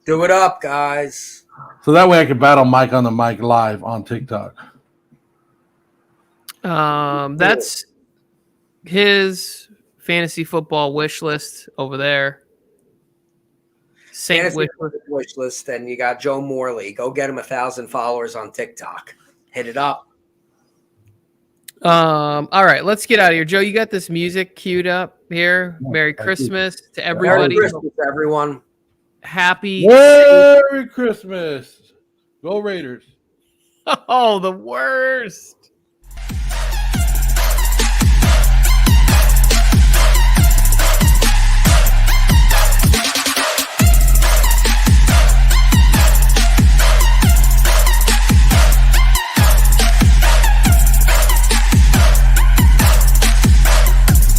A: Do it up, guys.
C: So that way I can battle Mike on the mic live on TikTok.
B: That's his fantasy football wish list over there. Saint
A: wish list, and you got Joe Morley. Go get him 1,000 followers on TikTok. Hit it up.
B: All right, let's get out of here. Joe, you got this music queued up here. Merry Christmas to everybody.
A: Merry Christmas, everyone.
B: Happy
C: Merry Christmas. Go Raiders.
B: Oh, the worst.